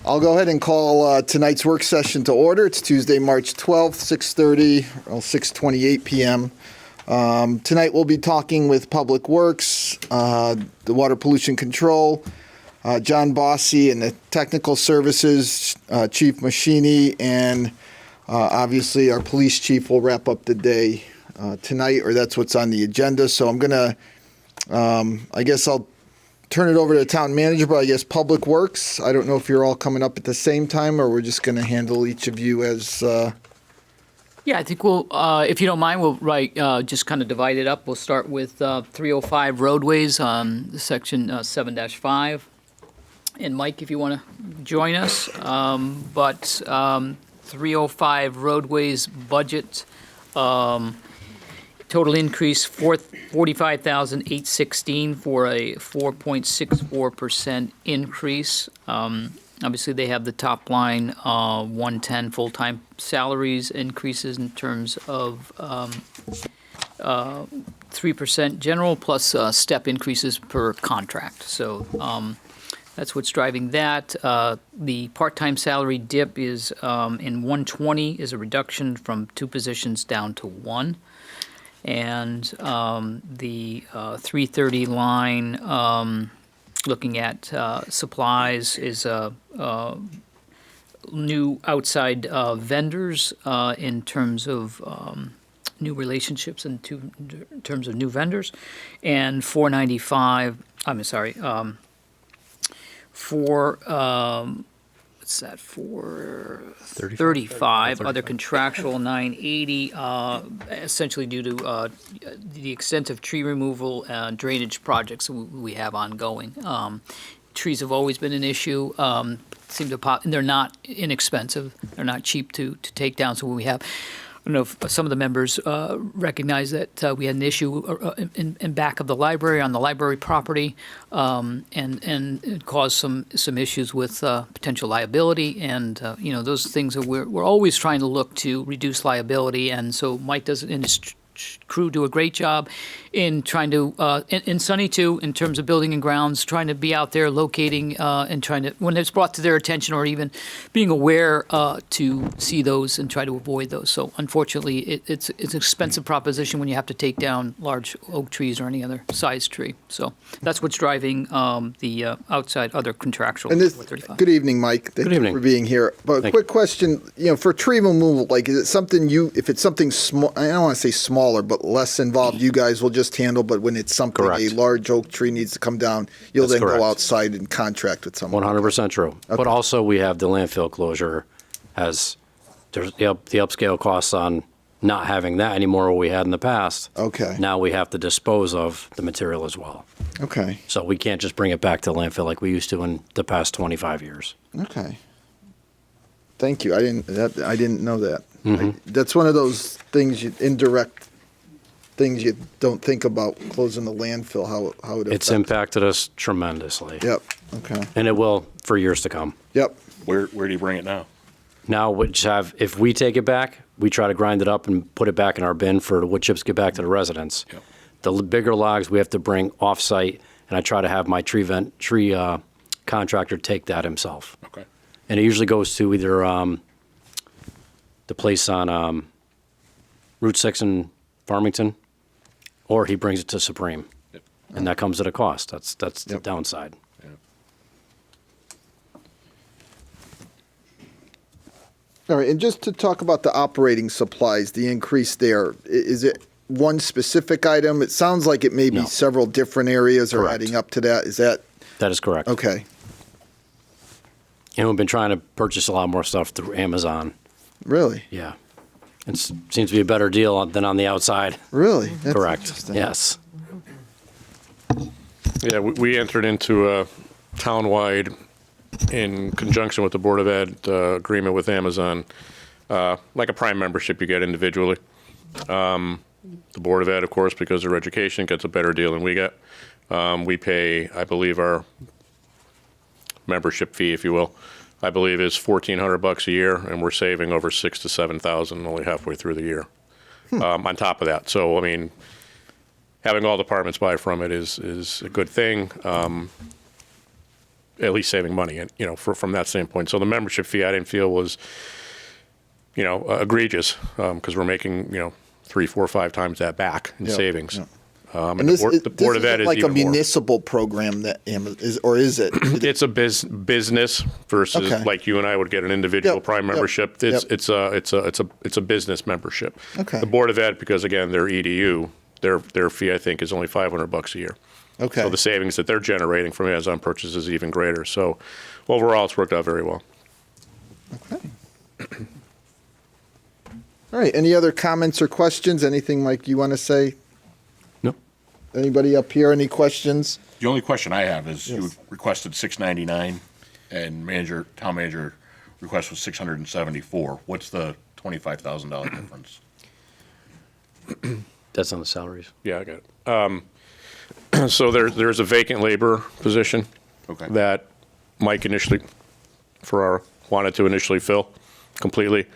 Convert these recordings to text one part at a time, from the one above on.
I'll go ahead and call tonight's work session to order. It's Tuesday, March 12th, 6:30, or 6:28 p.m. Tonight we'll be talking with Public Works, the Water Pollution Control, John Bossy, and the Technical Services, Chief Machini, and obviously our Police Chief will wrap up the day tonight, or that's what's on the agenda. So I'm going to, I guess I'll turn it over to the town manager, but I guess Public Works, I don't know if you're all coming up at the same time, or we're just going to handle each of you as... Yeah, I think we'll, if you don't mind, we'll just kind of divide it up. We'll start with 305 roadways, section 7-5. And Mike, if you want to join us. But 305 roadways budget, total increase $45,816 for a 4.64% increase. Obviously, they have the top line 110 full-time salaries increases in terms of 3% general plus step increases per contract. So that's what's driving that. The part-time salary dip is in 120 is a reduction from 2 positions down to 1. And the 330 line, looking at supplies, is new outside vendors in terms of new relationships and in terms of new vendors. And 495, what's that, 435, other contractual 980, essentially due to the extensive tree removal and drainage projects we have ongoing. Trees have always been an issue, seem to pop, and they're not inexpensive, they're not cheap to take down, so we have, I don't know if some of the members recognize that we had an issue in back of the library, on the library property, and it caused some issues with potential liability, and those things that we're always trying to look to reduce liability, and so Mike does and his crew do a great job in trying to, and Sunny too, in terms of building and grounds, trying to be out there locating and trying to, when it's brought to their attention or even being aware to see those and try to avoid those. So unfortunately, it's an expensive proposition when you have to take down large oak trees or any other size tree. So that's what's driving the outside other contractual. And good evening, Mike. Thank you for being here. But a quick question, for tree removal, like, is it something if it's something small, I don't want to say smaller, but less involved, you guys will just handle, but when it's something, a large oak tree needs to come down, you'll then go outside and contract with someone. 100% true. Okay. But also we have the landfill closure there's the upscale costs on not having that anymore what we had in the past. Okay. Now we have to dispose of the material as well. Okay. So we can't just bring it back to landfill like we used to in the past 25 years. Okay. Thank you. I didn't know that. Mm-hmm. That's one of those things, indirect things you don't think about, closing the landfill, how it affects. It's impacted us tremendously. Yep. Okay. And it will for years to come. Yep. Where do you bring it now? Now, if we take it back, we try to grind it up and put it back in our bin for the wood chips get back to the residents. Yep. The bigger logs we have to bring off-site, and I try to have my tree contractor take that himself. Okay. And it usually goes to either the place on Route 6 in Farmington, or he brings it to Supreme. Yep. And that comes at a cost. That's the downside. Yep. All right, and just to talk about the operating supplies, the increase there, is it one specific item? It sounds like it may be several different areas are adding up to that. Is that? That is correct. Okay. And we've been trying to purchase a lot more stuff through Amazon. Really? Yeah. It seems to be a better deal than on the outside. Really? That's Correct. Yes. Yeah, we entered into a townwide, in conjunction with the Board of Ed, agreement with Amazon, like a Prime membership you get individually. The Board of Ed, of course, because of their education, gets a better deal than we get. We pay, I believe, our membership fee, if you will, I believe is $1,400 a year, and we're saving over $6,000 to $7,000 only halfway through the year. On top of that, so I mean, having all departments buy from it is a good thing. at least saving money, and from that standpoint. So the membership fee I didn't feel was egregious, because we're making 3, 4, 5 times that back in Yeah, savings. yeah. And the board of ed is like a even more. municipal program that is, or is it? It's a business versus Okay. like you and I would get an individual Yep, prime yep, membership. yep. It's a business membership. Okay. The board of ed, because again they're EDU, their fee I think is only $500 a year. Okay. So the savings that they're generating from Amazon purchases is even greater. So overall, it's worked out very well. Okay. All right. Any other comments or questions? Anything, Mike, you want to say? No. Anybody up here? Any questions? The only question I have is you Yes. requested $699 and town manager request was $674. What's the $25,000 difference? That's on the salaries. Yeah, I got it. So there's a vacant labor position Okay. that Mike wanted to initially fill completely.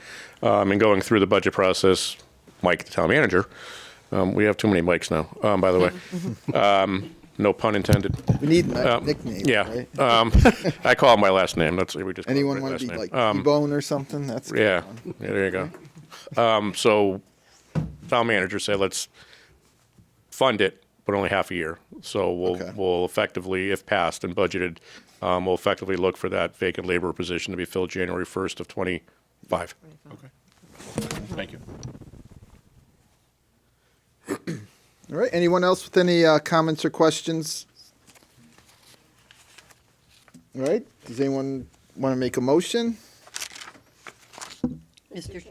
And going through the budget process, Mike, the town manager, we have too many Mikes now, by the way. No pun intended. We need a nickname. Yeah. Right? I call him my last name. We just call it Anyone my want last to be name. like T-Bone or something? That's a good Yeah. one. Yeah, there you go. So town manager said, let's fund it, but only half a year. So Okay. we'll effectively, if passed and budgeted, we'll effectively look for that vacant labor position to be filled January 1st of '25. Okay. Thank you. All right. Anyone else with any comments or questions? All right. Does anyone want to make a motion? Mr.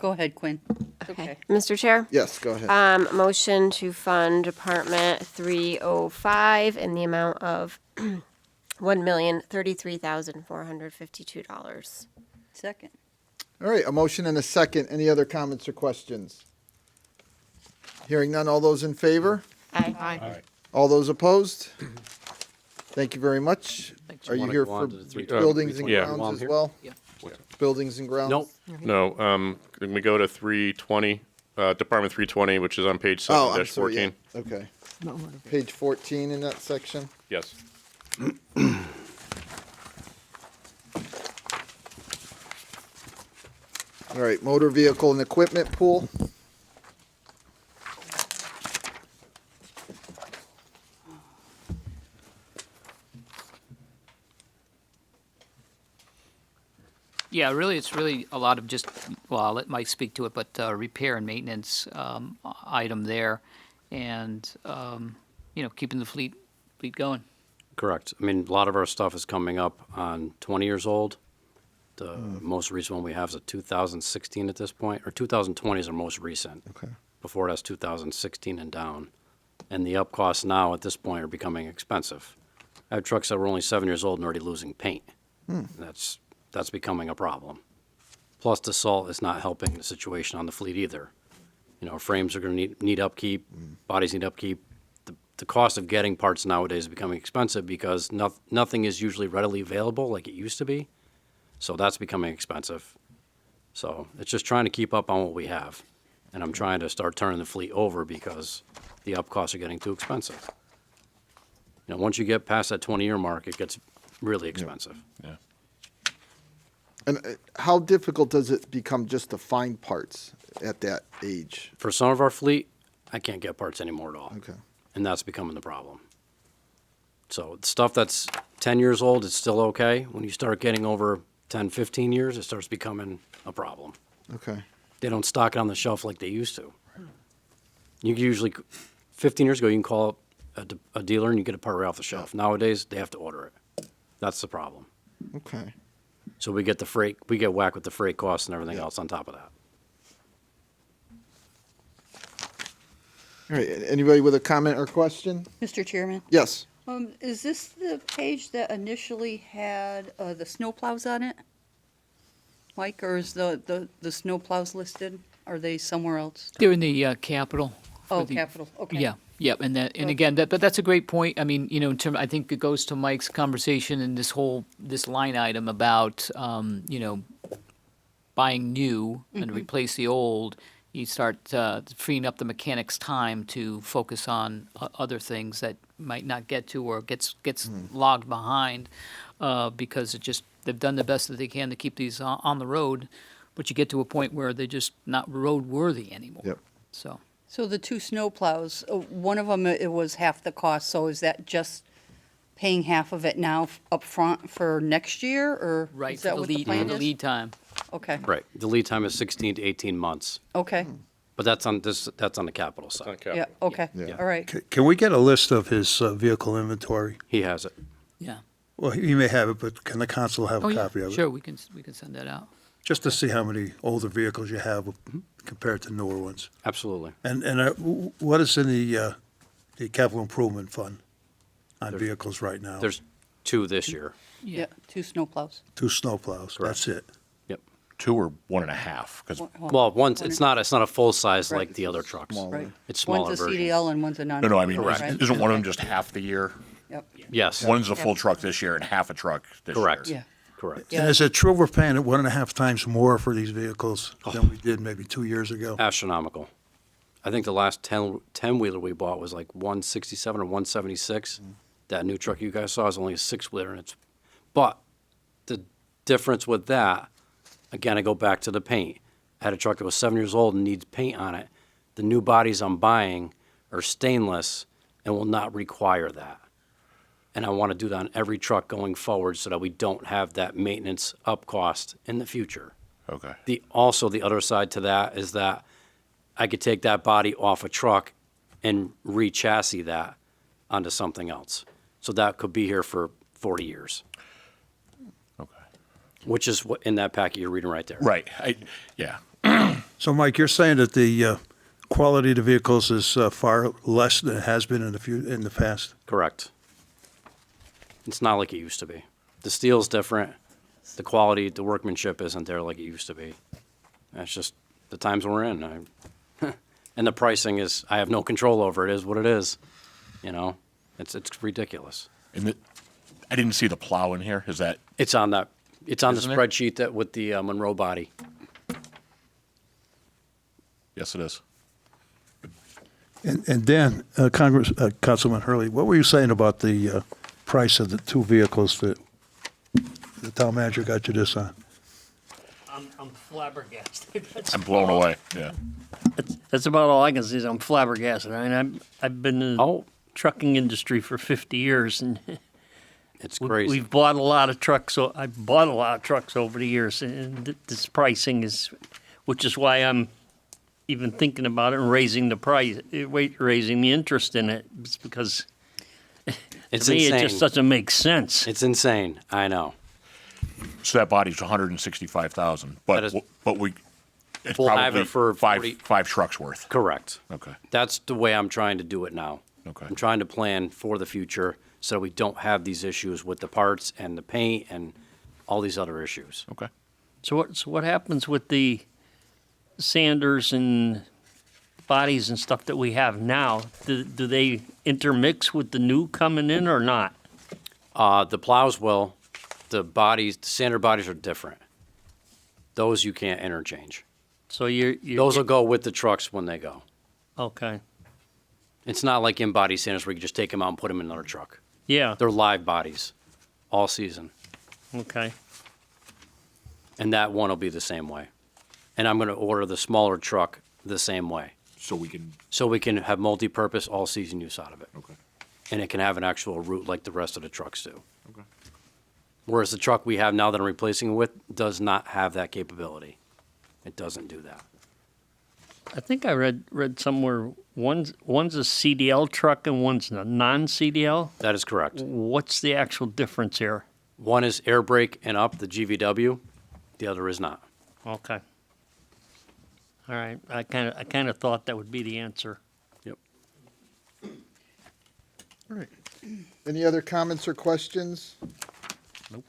Go ahead, Quinn. It's Okay. Mr. Chair, Yes, go ahead. motion to fund Department 305 in the amount of $1,033,452. Second. All right. A motion and a second. Any other comments or questions? Hearing none. All those in favor? Aye. All those opposed? Thank you very much. Thanks. Are you Wanna here go for on to the three- buildings and yeah. grounds While I'm as here? well? Yeah. Buildings and grounds? Nope. No, can we go to 320, Department 320, which is on page Oh, 7 I'm sorry. Yeah. 14? Okay. Page 14 in that section. Yes. All right. Motor vehicle and equipment pool. Yeah, really, it's really a lot of just, well, I'll let Mike speak to it, but repair and maintenance item there, and keeping the fleet going. Correct. I mean, a lot of our stuff is coming up on 20 years old. The most recent one we have is a 2016 at this point, or 2020 is our most recent. Okay. Before that's 2016 and down. And the up costs now at this point are becoming expensive. I have trucks that were only 7 years old and already losing paint. That's becoming a problem. Plus, the salt is not helping the situation on the fleet either. Frames are going to need upkeep, bodies need upkeep. The cost of getting parts nowadays is becoming expensive because nothing is usually readily available like it used to be. So that's becoming expensive. So it's just trying to keep up on what we have. And I'm trying to start turning the fleet over because the up costs are getting too expensive. Once you get past that 20-year mark, it gets really expensive. Yeah. And how difficult does it become just to find parts at that age? For some of our fleet, I can't get parts anymore at all. Okay. And that's becoming the problem. So stuff that's 10 years old, it's still okay. When you start getting over 10, 15 years, it starts becoming a problem. Okay. They don't stock it on the shelf like they used to. You can usually, 15 years ago, you can call up a dealer and you get a part right off the shelf. Nowadays, they have to order it. That's the problem. Okay. So we get whacked with the freight costs and everything Yeah. else on top of that. All right. Anybody with a comment or question? Mr. Chairman, Yes. is this the page that initially had the snowplows on it? Mike, or is the snowplows listed? Are they somewhere else? They're in the capital. for Oh, the- capital, okay. Yeah, yep, and again, but that's a great point. I mean, in term, I think it goes to Mike's conversation and this line item about, buying new and replace the old. you start freeing up the mechanic's time to focus on other things that might not get to or gets logged behind because they've done the best that they can to keep these on the road, but you get to a point where they're just not roadworthy anymore. Yep. So the two snow plows, one of them, it was half the cost, so is that just paying half of it now up front for next year, or Right, is for that the what the lead, plan the is? lead time. Okay, Right. The lead time is 16 to 18 months, okay, but that's on the capital side. yeah, okay, Yeah. all right. Can we get a list of his vehicle inventory? He has it. Yeah. Well, he may have it, but can the council have Oh, a yeah, copy of it? sure, we can send that out. Just to see how many older vehicles you have compared to newer ones. Absolutely. And what is in the capital improvement fund on vehicles right now? There's 2 this year. Yeah, two snow plows. 2 snowplows, that's it. Yep. 2 or 1.5? Because Well, it's not a full size like the other trucks. Right. It's smaller One's a version. CDL and one's a non. no, I mean, right? isn't one of them just half the year? Yep, Yes. One's a full truck this year and half a truck this year. Correct. yeah. Correct. Yeah. And is it true we're paying it 1.5 times more for these vehicles than we did maybe 2 years ago? Astronomical. I think the last 10-wheeler we bought was like 167 or 176. That new truck you guys saw is only a 6-wheeler, and but the difference with that, again, I go back to the paint. I had a truck that was 7 years old and needs paint on it. The new bodies I'm buying are stainless and will not require that. And I want to do that on every truck going forward so that we don't have that maintenance up cost in the future. Okay. The other side to that is that I could take that body off a truck and re-chassis that onto something else. So that could be here for 40 years, Okay. which is what in that packet you're reading right there. Right. Yeah. So, Mike, you're saying that the quality of the vehicles is far less than it has been in the past? Correct. It's not like it used to be. The steel's different. The quality, the workmanship isn't there like it used to be. That's just the times we're in. And the pricing is, I have no control over it. It is what it is. You know, it's ridiculous. And I didn't see the plow in here. Is that? It's on the Isn't it? spreadsheet that with the Monroe body. Yes, it is. And Dan, Councilman Hurley, what were you saying about the price of the 2 vehicles that the town manager got you this on? I'm flabbergasted. I'm blown away. Yeah. That's about all I can say is I'm flabbergasted. I mean, I've been in the Oh. trucking industry for 50 years, and It's crazy. we've bought a lot of trucks. So I've bought a lot of trucks over the years, and this pricing is, which is why I'm even thinking about it and raising the price, raising the interest in it. It's because It's to me insane. it just doesn't make sense. It's insane. I know. So that body's 165,000, That is- but it's We'll probably have it for 40 five trucks worth. Correct. Okay. That's the way I'm trying to do it now. Okay. I'm trying to plan for the future so we don't have these issues with the parts and the paint and all these other issues. Okay. So what happens with the sanders and bodies and stuff that we have now? Do they intermix with the new coming in or not? The plows will. The bodies, the sander bodies are different. Those you can't interchange. So you're Those will go with the trucks when they go. okay. It's not like in-body sanders where you can just take them out and put them in another truck. Yeah. They're live bodies all season. Okay. And that one will be the same way. And I'm going to order the smaller truck the same way. So we can. So we can have multi-purpose all season use out of it. Okay. And it can have an actual route like the rest of the trucks do. Okay. Whereas the truck we have now that I'm replacing it with does not have that capability. It doesn't do that. I think I read somewhere one's a CDL truck and one's a non-CDL. That is correct. What's the actual difference here? One is air brake and up, the GVW. The other is not. Okay. All right. I kind of thought that would be the answer. Yep. All right. Any other comments or questions? Nope.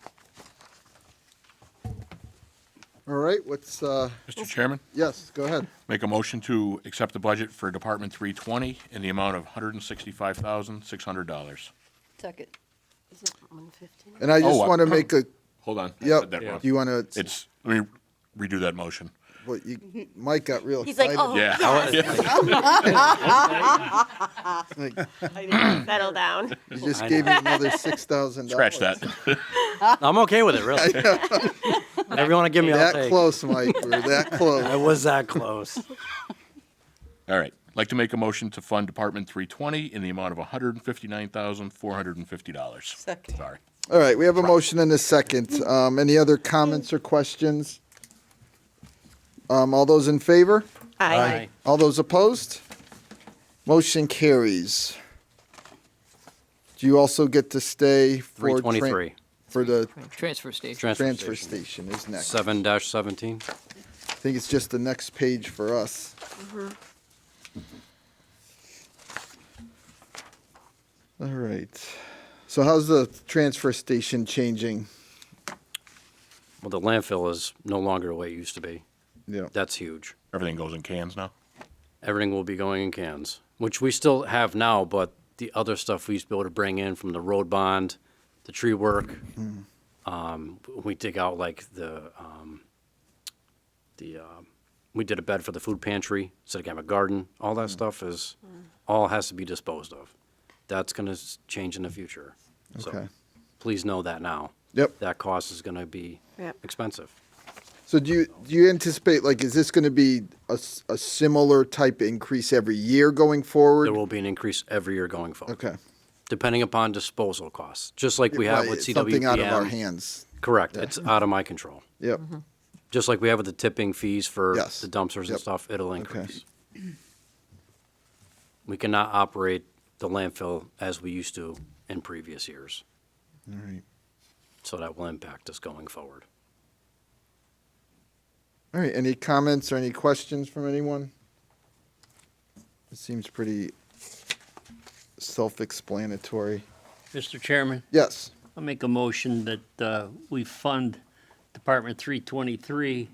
All right, what's, Mr. Chairman, yes, go ahead. make a motion to accept the budget for Department 320 in the amount of $165,600. Second. Is it 115? And I just Oh, want to make a, Hold on. I yep, said that wrong. do you want to, Let me redo that motion. Well, Mike got real He's like, excited. oh, Yeah. Like, settle down. you just gave me another $6,000. Scratch that. I'm okay with it, really. Whatever you want to give me, I'll That take. close, Mike. We're that I close. was that close. All right. I'd like to make a motion to fund Department 320 in the amount of $159,450. Second. Sorry. All right, we have a motion and a second. Any other comments or questions? All those in favor? Aye. All those opposed? Motion carries. Do you also get to stay for? 323, For the Transfer station. transfer station is next. 7-17. I think it's just the next page for us. All right. So how's the transfer station changing? Well, the landfill is no longer the way it used to be. Yeah. That's huge. Everything goes in cans now? Everything will be going in cans, which we still have now, but the other stuff we used to be able to bring in from the road bond, the tree work, we dig out like we did a bed for the food pantry, so they have a garden. All that stuff all has to be disposed of. That's going to change in the future. Okay. So please know that now. Yep. That cost is going to be Yep. expensive. So do you anticipate, like, is this going to be a similar type increase every year going forward? There will be an increase every year going forward. Okay. Depending upon disposal costs, just like we have Right, with it's CWPM. something out of our hands. Correct. It's out of my control. Yep. Just like we have with the tipping fees for Yes. the dumpsters Yep. and stuff, it'll increase. We cannot operate the landfill as we used to in previous years. All right. So that will impact us going forward. All right. Any comments or any questions from anyone? It seems pretty self-explanatory. Mr. Chairman, Yes. I'll make a motion that we fund Department 323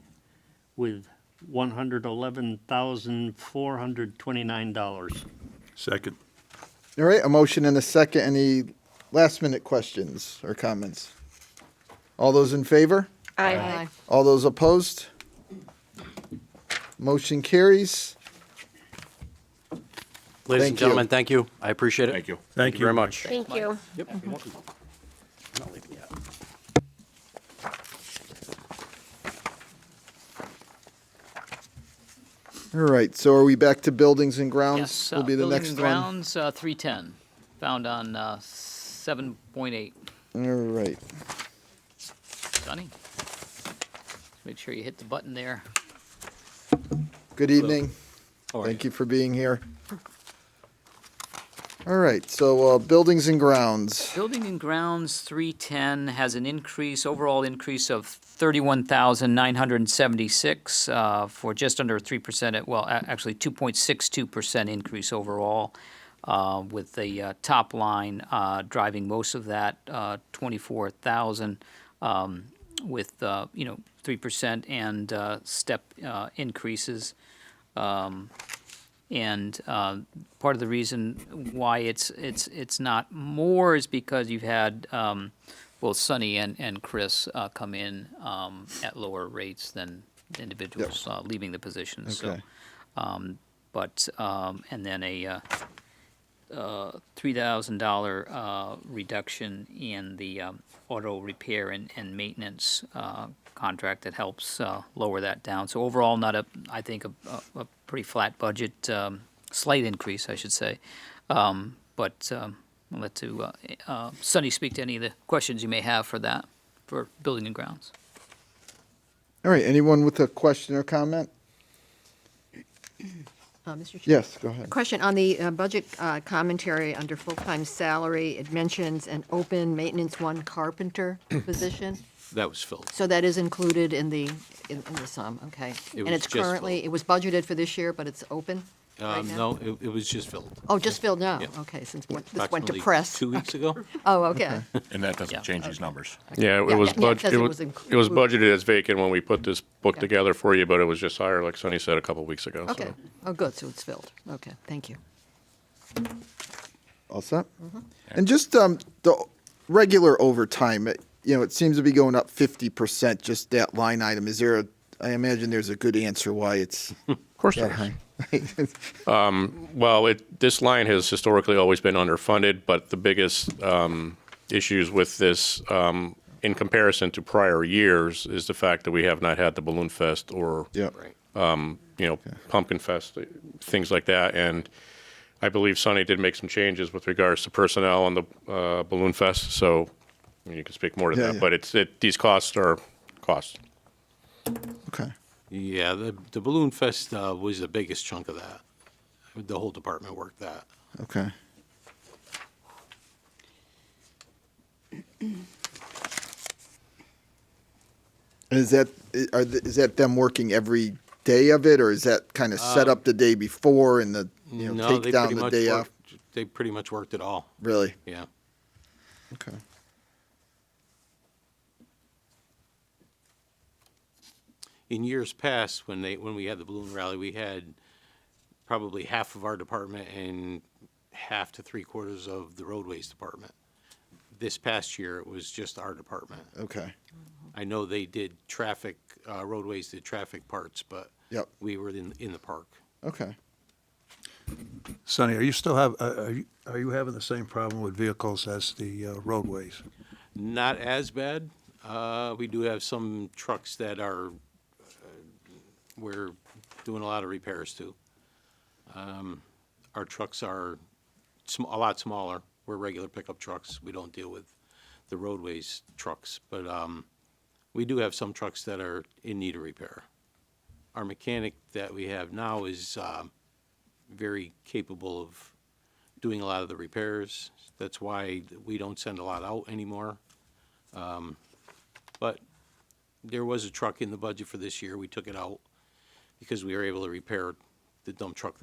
with $111,429. Second. All right. A motion and a second. Any last-minute questions or comments? All those in favor? Aye. All those opposed? Motion carries. Ladies Thank and gentlemen, you. thank you. I appreciate it. Thank you. Thank you very much. Thank you. Yep. you're welcome. I'm not leaving yet. All right. So are we back to buildings and grounds? Yes, Will be the building next and one. grounds, 310, found on 7.8. All right. Sonny? Make sure you hit the button there. Good evening. Thank you for being here. All right, so buildings and grounds. Building and grounds, 310, has an increase, overall increase of 31,976 for just under 3%, actually 2.62% increase overall, with the top line driving most of that, 24,000, with 3% and step increases. And part of the reason why it's not more is because you've had both Sonny and Chris come in at lower rates than individuals leaving the position. Okay. So, and then a $3,000 reduction in the auto repair and maintenance contract that helps lower that down. So overall, I think a pretty flat budget, slight increase, I should say. But I'll let Sonny speak to any of the questions you may have for that, for building and grounds. All right, anyone with a question or comment? Mr. Chair. Yes, go ahead. Question on the budget commentary under full-time salary. It mentions an open maintenance one carpenter position. That was filled. So that is included in the sum, okay. It And was it's just currently, filled. it was budgeted for this year, but it's open right now? No, it was just filled. Oh, just filled now? Yeah. Okay, since this went to Approximately press. 2 weeks ago. Oh, okay. And that doesn't change these numbers. Yeah, Yeah, it was yeah, because it it was was it was budgeted as vacant when we put this book Yeah. together for you, but it was just higher, like Sonny said a couple weeks ago. Okay. So. Oh, good, so it's filled. Okay, thank you. All set? And just the regular overtime, it seems to be going up 50%, just that line item. Is there I imagine there's a good answer why it's Of course that there is. high. Well, this line has historically always been underfunded, but the biggest issues with this, in comparison to prior years, is the fact that we have not had the Balloon Fest or, Yep. Pumpkin Fest, things like that. And I believe Sonny did make some changes with regards to personnel on the Balloon Fest, so you can speak more to Yeah, that. yeah. But these costs are costs. Okay. Yeah, the Balloon Fest was the biggest chunk of that. The whole department worked that. Okay. Is that them working every day of it, or is that kind of set up the day before and the No, take they down pretty the much day off? worked. They pretty much worked it all. Really? Yeah. Okay. In years past, when we had the balloon rally, we had probably half of our department and half to 3/4 of the roadways department. This past year, it was just our department. Okay. I know they did traffic, roadways did traffic parts, but Yep. we were in the park. Okay. Sonny, are you having the same problem with vehicles as the roadways? Not as bad. We do have some trucks that we're doing a lot of repairs to. Our trucks are a lot smaller. We're regular pickup trucks. We don't deal with the roadways trucks, but we do have some trucks that are in need of repair. Our mechanic that we have now is very capable of doing a lot of the repairs. That's why we don't send a lot out anymore. But there was a truck in the budget for this year. We took it out because we were able to repair the dump truck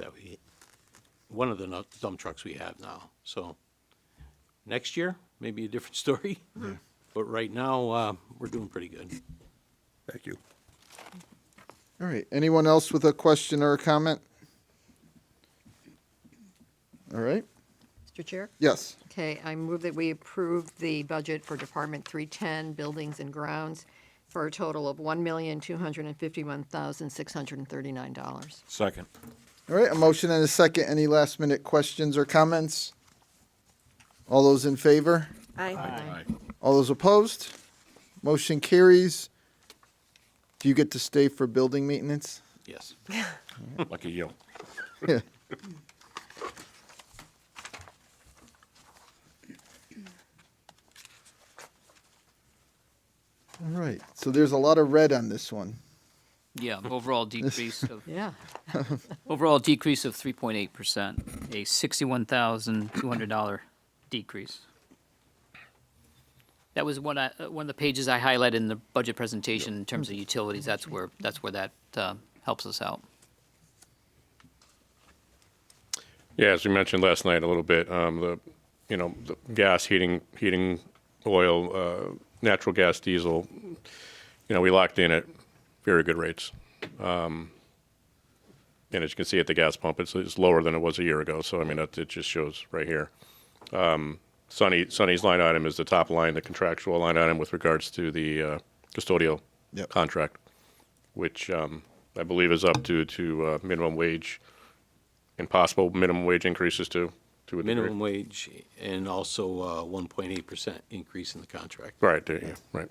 one of the dump trucks we have now. So next year, maybe a different story. But right now, we're doing pretty good. Thank you. All right. Anyone else with a question or a comment? All right. Mr. Chair? Yes. Okay, I move that we approve the budget for Department 310, Buildings and Grounds, for a total of $1,251,639. Second. All right. A motion and a second. Any last minute questions or comments? All those in favor? Aye. All those opposed? Motion carries. Do you get to stay for building maintenance? Yes. Lucky you. Yeah. All right. So there's a lot of red on this one. Yeah, overall decrease of Yeah. 3.8%, a $61,200 decrease. That was one of the pages I highlighted in the budget presentation in terms of utilities. That's where that helps us out. Yeah, as we mentioned last night a little bit, the gas, heating oil, natural gas, diesel, we locked in at very good rates. And as you can see at the gas pump, it's lower than it was a year ago. So, I mean, it just shows right here. Sonny's line item is the top line, the contractual line item with regards to the custodial Yep. contract, which I believe is up to minimum wage and possible minimum wage increases to a degree. Minimum wage and also 1.8% increase in the contract. Right, there, yeah, right.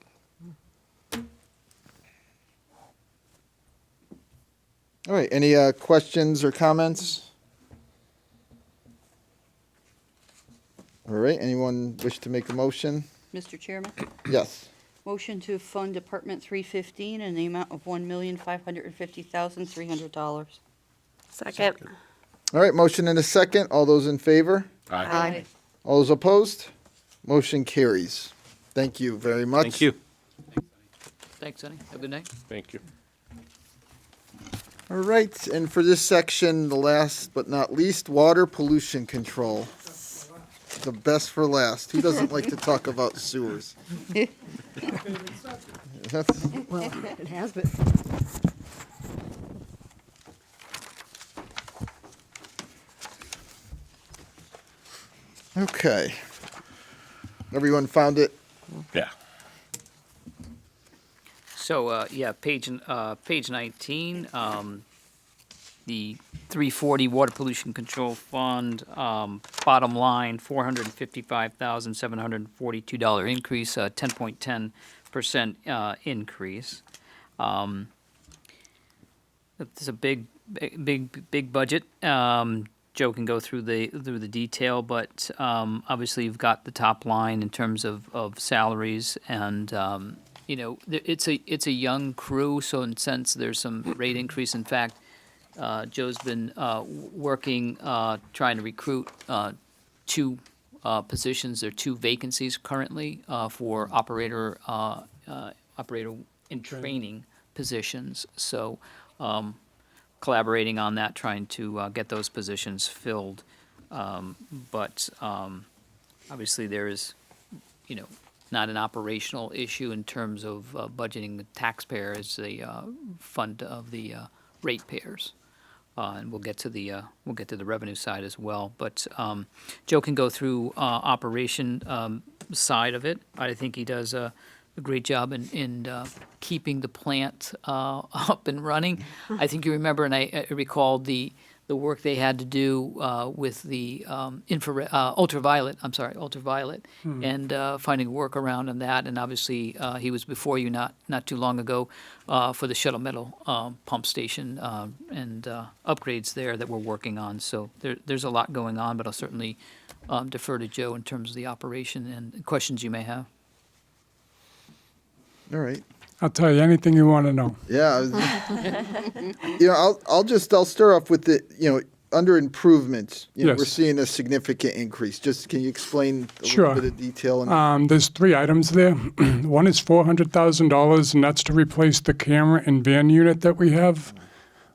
All right. Any questions or comments? All right. Anyone wish to make a motion? Mr. Chairman, Yes. motion to fund Department 315 in the amount of $1,550,300. Second. All right. Motion and a second. All those in favor? Aye. All those opposed? Motion carries. Thank you very much. Thank you. Thanks, Sonny. Have a good night. Thank you. All right. And for this section, the last but not least, water pollution control. The best for last. Who doesn't like to talk about sewers? That's- Well, it has been. Okay. Everyone found it? Yeah. So, page 19, the 340 Water Pollution Control Fund, bottom line, $455,742 increase, 10.10% increase. It's a big budget. Joe can go through the detail, but obviously you've got the top line in terms of salaries, and it's a young crew, so in a sense there's some rate increase. In fact, Joe's been working trying to recruit two positions. There are two vacancies currently for operator in training positions. So. Collaborating on that, trying to get those positions filled. But obviously there is, not an operational issue in terms of budgeting the taxpayer as the fund of the ratepayers. And we'll get to the revenue side as well. But Joe can go through operation side of it. I think he does a great job in keeping the plant up and running. I think you remember, and I recall the work they had to do with the ultraviolet, and finding a workaround on that. And obviously, he was before you not too long ago for the Shuttle Metal pump station and upgrades there that we're working on. So there's a lot going on, but I'll certainly defer to Joe in terms of the operation and questions you may have. All right. I'll tell you anything you want to know. Yeah. I'll stir off with the, under improvements, Yes. we're seeing a significant increase. Just, can you explain a Sure. little bit of detail? On There's three items there. One is $400,000, and that's to replace the camera and van unit that we have.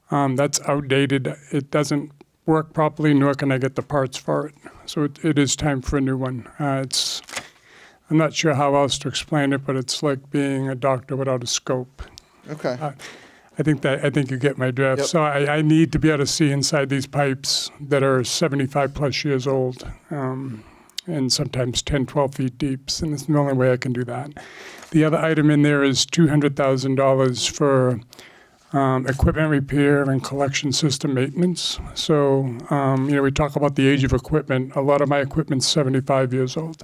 That's outdated. It doesn't work properly, nor can I get the parts for it. So it is time for a new one. I'm not sure how else to explain it, but it's like being a doctor without a scope. Okay. I think you get my drift. Yep. So I need to be able to see inside these pipes that are 75 plus years old, and sometimes 10, 12 feet deep. And it's the only way I can do that. The other item in there is $200,000 for equipment repair and collection system maintenance. So, we talk about the age of equipment. A lot of my equipment's 75 years old.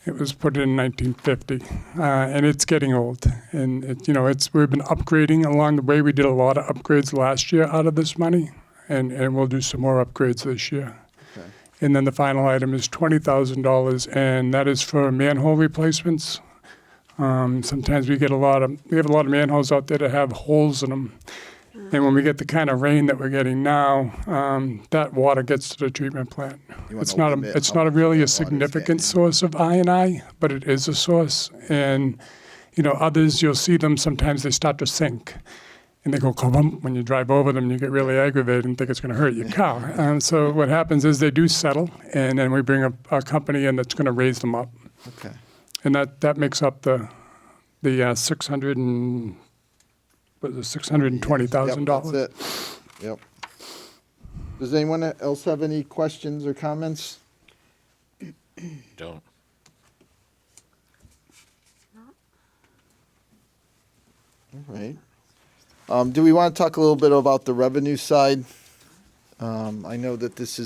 It was put in 1950, and it's getting old. And we've been upgrading along the way. We did a lot of upgrades last year out of this money, and we'll do some more upgrades this year. Okay. And then the final item is $20,000, and that is for manhole replacements. Sometimes we have a lot of manholes out there that have holes in them. And when we get the kind of rain that we're getting now, that water gets to the treatment plant. It's not really a significant source of I&I, but it is a source. And others, you'll see them sometimes they start to sink, and they go kabump. When you drive over them, you get really aggravated and think it's going to hurt your car. So what happens is they do settle, and then we bring a company in that's going to raise them up. Okay. And that makes up the $620,000. Yep, that's it. Yep. Does anyone else have any questions or comments? Don't. All right. Do we want to talk a little bit about the revenue side? I know that this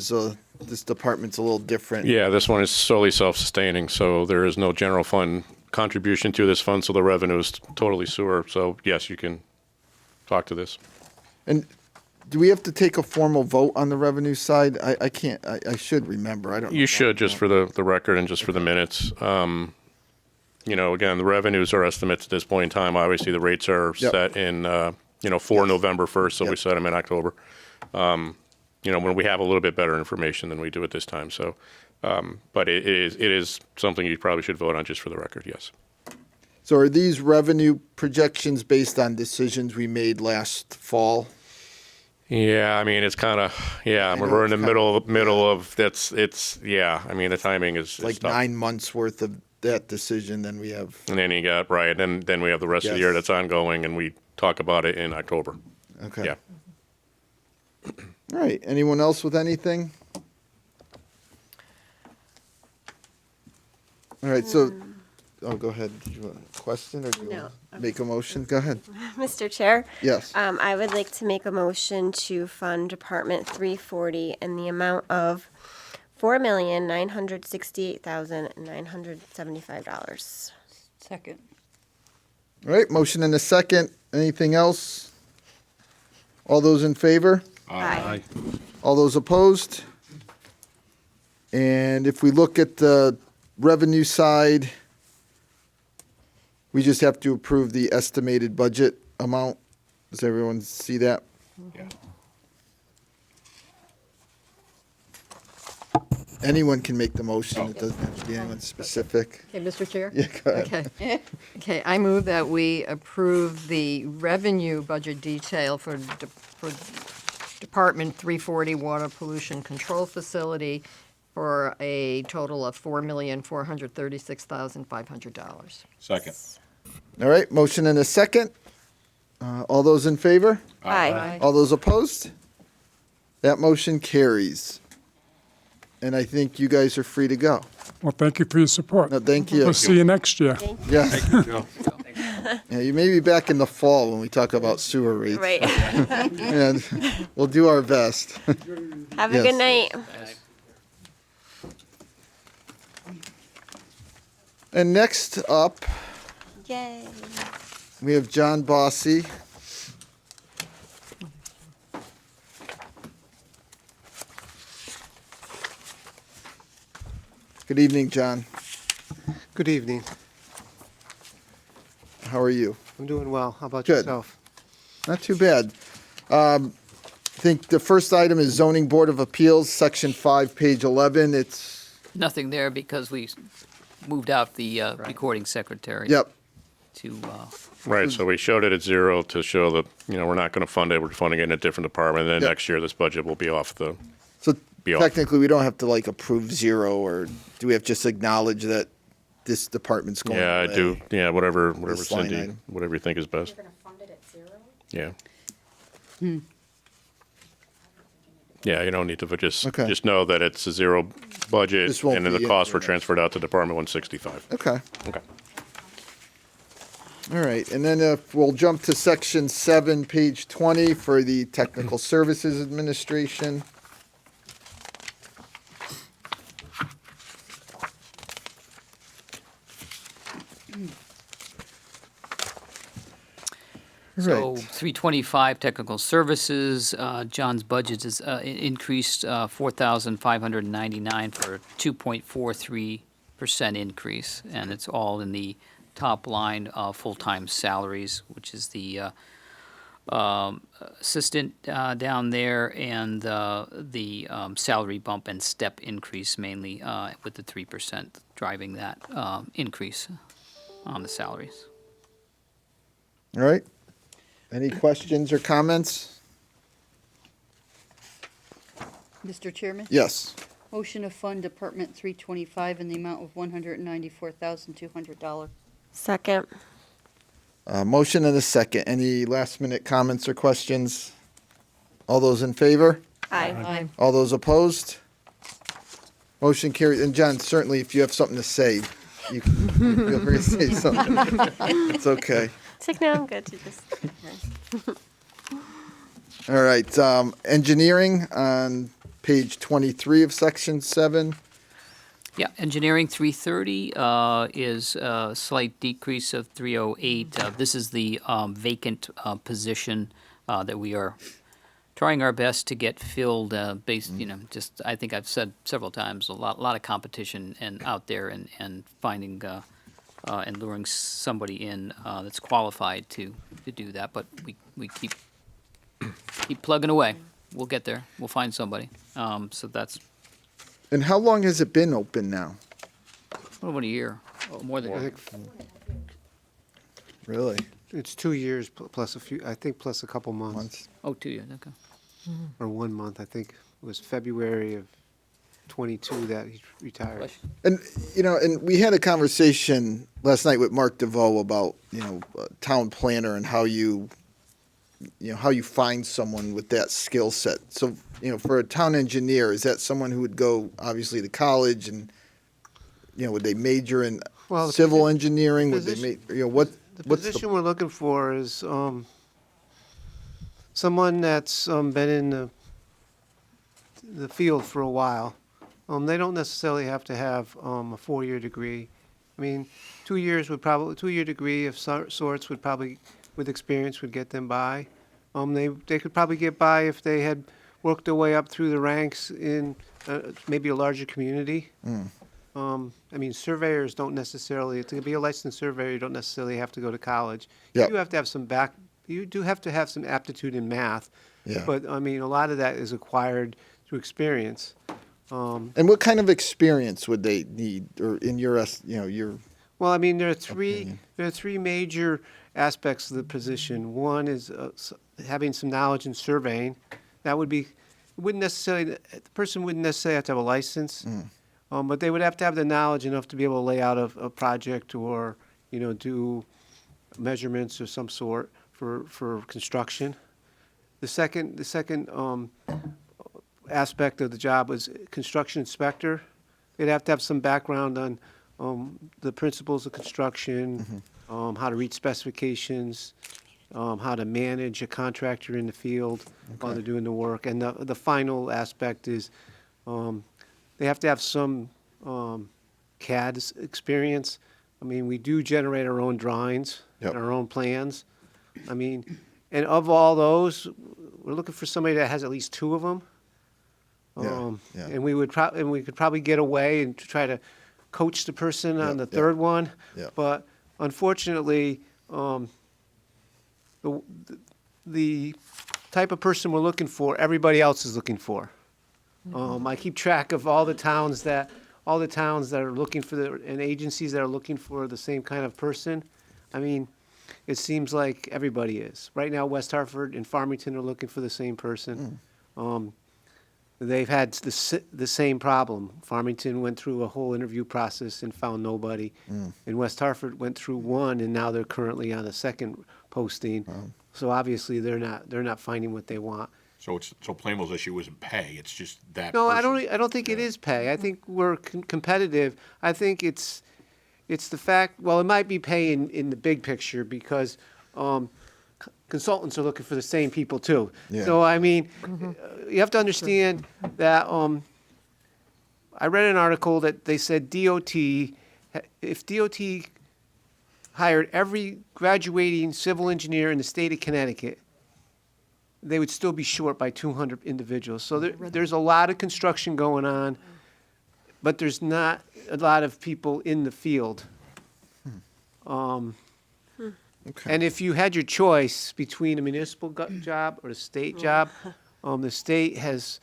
department's a little different. Yeah, this one is solely self-sustaining, so there is no general fund contribution to this fund, so the revenue is totally sewer. So yes, you can talk to this. And do we have to take a formal vote on the revenue side? I can't. I should remember. I don't know. You should, just for the record and just for the minutes. Again, the revenues are estimates at this point in time. Obviously, the rates are set in, for November 1st, so we set them in October. When we have a little bit better information than we do at this time. So, but it is something you probably should vote on, just for the record, yes. So are these revenue projections based on decisions we made last fall? Yeah, I mean, it's kind of, we're in the middle of that's, the timing is Like tough. 9 months worth of that decision, then we have. And then you got, right, and then we have the rest of the year that's ongoing, and we talk about it in October. Okay. Yeah. All right. Anyone else with anything? All right. So oh, go ahead. Do you want a question or do you No. want to make a motion? Go ahead. Mr. Chair, Yes. I would like to make a motion to fund Department 340 in the amount of $4,968,975. Second. All right, motion and a second. Anything else? All those in favor? Aye. All those opposed? And if we look at the revenue side, we just have to approve the estimated budget amount. Does everyone see that? Yeah. Anyone can make the motion. It doesn't have to be anyone specific. Okay, Mr. Chair? Yeah, go ahead. Okay. Okay, I move that we approve the revenue budget detail for Department 340 Water Pollution Control Facility for a total of $4,436,500. Second. All right, motion and a second. All those in favor? Aye. All those opposed? That motion carries. And I think you guys are free to go. Well, thank you for your support. No, thank you. We'll see you next year. Yes. Yeah, you may be back in the fall when we talk about sewer rates. Right. And we'll do our best. Have a Yes. good night. And next up, Yay. we have John Bossy. Good evening, John. Good evening. How are you? I'm doing well. How about Good. yourself? Not too bad. I think the first item is Zoning Board of Appeals, Section 5, page 11. It's, Nothing there because we moved out the recording secretary. yep, To, Right, so we showed it at zero to show that, we're not going to fund it, we're funding it in a different department, and then Yep. next year this budget will be off the, so Be off. technically, we don't have to like approve zero, or do we have to just acknowledge that this department's going yeah, I away? do, whatever This line Cindy, item. whatever you think is best. You're going to fund it at zero? Yeah. Yeah, you don't need to, just Okay. know that it's a zero budget, This won't and then be the in costs for were next transferred out to Department 165. Okay, Okay. all right. And then if we'll jump to Section 7, page 20 for the Technical Services Administration. So Right. 325 technical services, John's budget is increased 4,599 for a 2.43% increase, and it's all in the top line of full-time salaries, which is the assistant down there, and the salary bump and step increase mainly with the 3% driving that increase on the salaries. All right. Any questions or comments? Mr. Chairman? Yes. Motion to fund Department 325 in the amount of $194,200. Second. Motion and a second. Any last-minute comments or questions? All those in favor? Aye. Aye. All those opposed? Motion carried. And John, certainly if you have something to say, you can feel free to say something. It's okay. It's like, no, I'm good to just. All right. Engineering on page 23 of section 7. Yeah, engineering 330 is a slight decrease of 308. This is the vacant position that we are trying our best to get filled based, just, I think I've said several times, a lot of competition and out there and finding and luring somebody in that's qualified to do that. But we keep plugging away. We'll get there. We'll find somebody. So that's And how long has it been open now? about a year, more than I a year. think Really? it's 2 years plus a few, I think plus a couple months, Months? Oh, 2 years, okay. or 1 month. I think it was February of 22 that he retired. Question? And, and we had a conversation last night with Mark DeVoe about, town planner and how you find someone with that skill set. So, for a town engineer, is that someone who would go, obviously, to college and, would they major in Well, the civil posi- engineering? Would they position- make, what's The the, position we're looking for is someone that's been in the field for a while. They don't necessarily have to have a 4-year degree. I mean, 2 years would probably 2-year degree of sorts would probably, with experience, would get them by. They could probably get by if they had worked their way up through the ranks in maybe a larger community. I mean, surveyors don't necessarily, to be a licensed surveyor, you don't necessarily have to go to college. Yep. You have to have you do have to have some aptitude in math. Yeah. But, I mean, a lot of that is acquired through experience. and what kind of experience would they need, or in your, your, Well, I mean, there are Opinion. three major aspects of the position. One is having some knowledge in surveying. That would be, the person wouldn't necessarily have to have a license, but they would have to have the knowledge enough to be able to lay out a project or, do measurements of some sort for construction. The second aspect of the job was construction inspector. They'd have to have some background on the principles of construction, how to read specifications, how to manage a contractor in the field while they're doing the work. And the final aspect is they have to have some CAD experience. I mean, we do generate our own drawings Yep. and our own plans. I mean, and of all those, we're looking for somebody that has at least 2 of them. Yeah, yeah. And we could probably get away and try to coach the person on the Yep, third one. Yep. But unfortunately, the type of person we're looking for, everybody else is looking for. I keep track of all the towns that are looking for and agencies that are looking for the same kind of person. I mean, it seems like everybody is. Right now, West Hartford and Farmington are looking for the same person. They've had the same problem. Farmington went through a whole interview process and found nobody. And West Hartford went through one, and now they're currently on a second posting. So obviously, they're not finding what they want. So Plainville's issue isn't pay, it's just that No, I person. don't think it is pay. I think we're competitive. I think it's the fact, well, it might be pay in the big picture because consultants are looking for the same people too. Yeah. So, I mean, you have to understand that I read an article that they said if DOT hired every graduating civil engineer in the state of Connecticut, they would still be short by 200 individuals. So there's a lot of construction going on, but there's not a lot of people in the field. Okay. And if you had your choice between a municipal job or a state job, the state has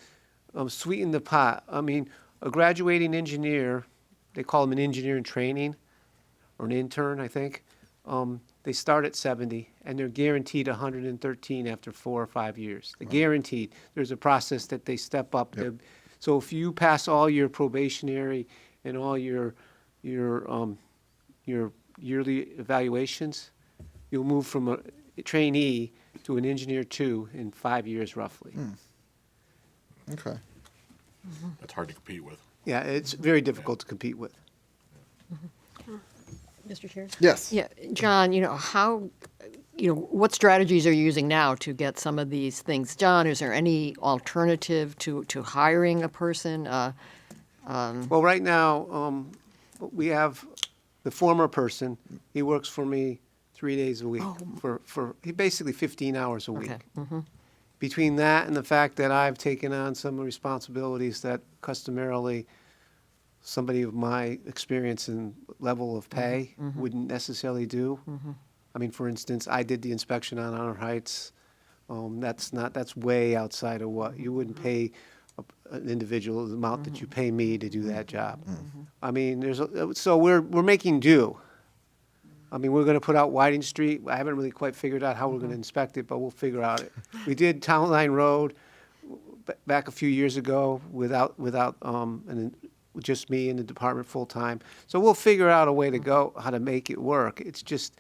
sweetened the pot. I mean, a graduating engineer, they call them an engineer in training, or an intern, I think. They start at 70, and they're guaranteed 113 after 4 or 5 years. They're guaranteed. There's a process that they step up. Yep. So if you pass all your probationary and all your yearly evaluations, you'll move from a trainee to an engineer 2 in 5 years roughly. Okay. That's hard to compete with. Yeah, it's very difficult to compete with. Mr. Chair? Yes. Yeah, John, what strategies are you using now to get some of these things done? Is there any alternative to hiring a person? Well, right now, we have the former person. He works for me 3 days a week for basically 15 hours a week. Okay. Between that and the fact that I've taken on some responsibilities that customarily somebody of my experience and level of pay wouldn't necessarily do. I mean, for instance, I did the inspection on Honor Heights. That's way outside of what you wouldn't pay an individual the amount that you pay me to do that job. I mean, so we're making do. I mean, we're going to put out Whiting Street. I haven't really quite figured out how we're going to inspect it, but we'll figure out it. We did Town Line Road back a few years ago without just me in the department full-time. So we'll figure out a way to go, how to make it work. It's just,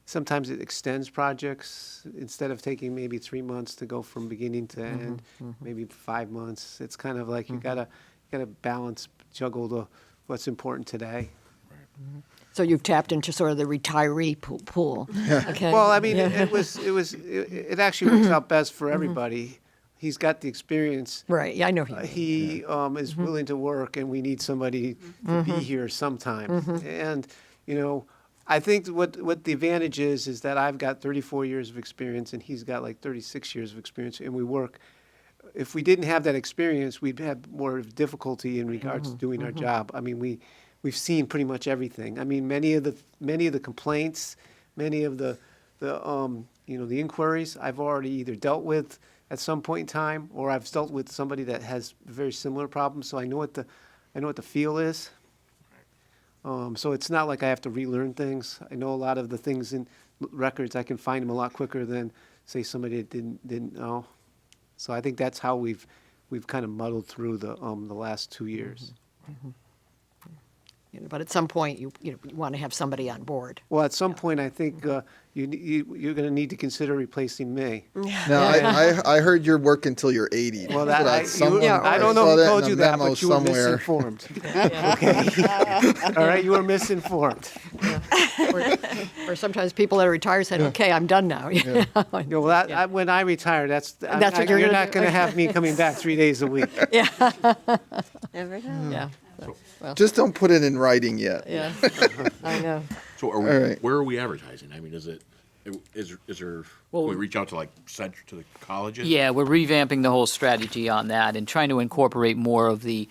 sometimes it extends projects. Instead of taking maybe 3 months to go from beginning to end, maybe 5 months. It's kind of like you gotta balance, juggle what's important today. So you've tapped into sort of the retiree pool. Okay. Well, I mean, it actually works out best for everybody. He's got the experience. Right, yeah, I know. He is willing to work, and we need somebody to be here sometime. And, you know, I think what the advantage is that I've got 34 years of experience, and he's got like 36 years of experience, and we work. If we didn't have that experience, we'd have more difficulty in regards to doing our job. I mean, we've seen pretty much everything. I mean, many of the complaints, many of the inquiries I've already either dealt with at some point in time, or I've dealt with somebody that has very similar problems. So I know what the feel is. So it's not like I have to relearn things. I know a lot of the things in records. I can find them a lot quicker than say somebody that didn't know. So I think that's how we've kind of muddled through the last 2 years. You know, but at some point, you want to have somebody on board. Well, at some point, I think you're going to need to consider replacing me. Now, I heard you're working until you're 80. Well, I don't know saw who that told in a you that, memo but you were somewhere. misinformed. Okay. All right, you were misinformed. Or sometimes people that are retired said, "Okay, I'm done now." Yeah, well, when I retire, that's what you're you're gonna not do. going to have me coming back 3 days a week. Never know. Yeah. Just don't put it in writing yet. Yeah. I know. So All right. where are we advertising? I mean, is there, Well, can we reach out to to the colleges? Yeah, we're revamping the whole strategy on that and trying to incorporate more of the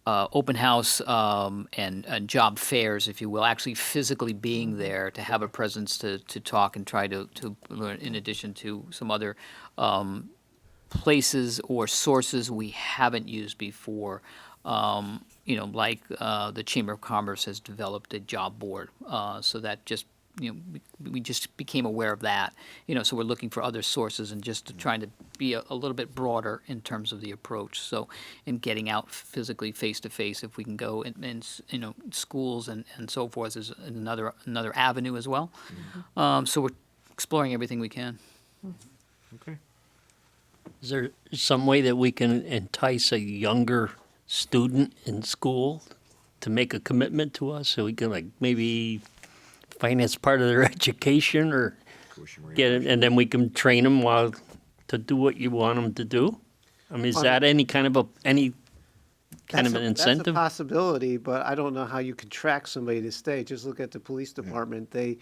open house and job fairs, if you will, actually physically being there to have a presence to talk and try to learn, in addition to some other places or sources we haven't used before. Like the Chamber of Commerce has developed a job board, so that just, we just became aware of that. So we're looking for other sources and just trying to be a little bit broader in terms of the approach. So, in getting out physically, face to face, if we can go in schools and so forth, is another avenue as well. So we're exploring everything we can. Okay. Is there some way that we can entice a younger student in school to make a commitment to us, so we can maybe finance part of their education or get it, and then we can train them to do what you want them to do? I mean, is that any kind of an incentive? That's a possibility, but I don't know how you can track somebody to stay. Just look at the police department. They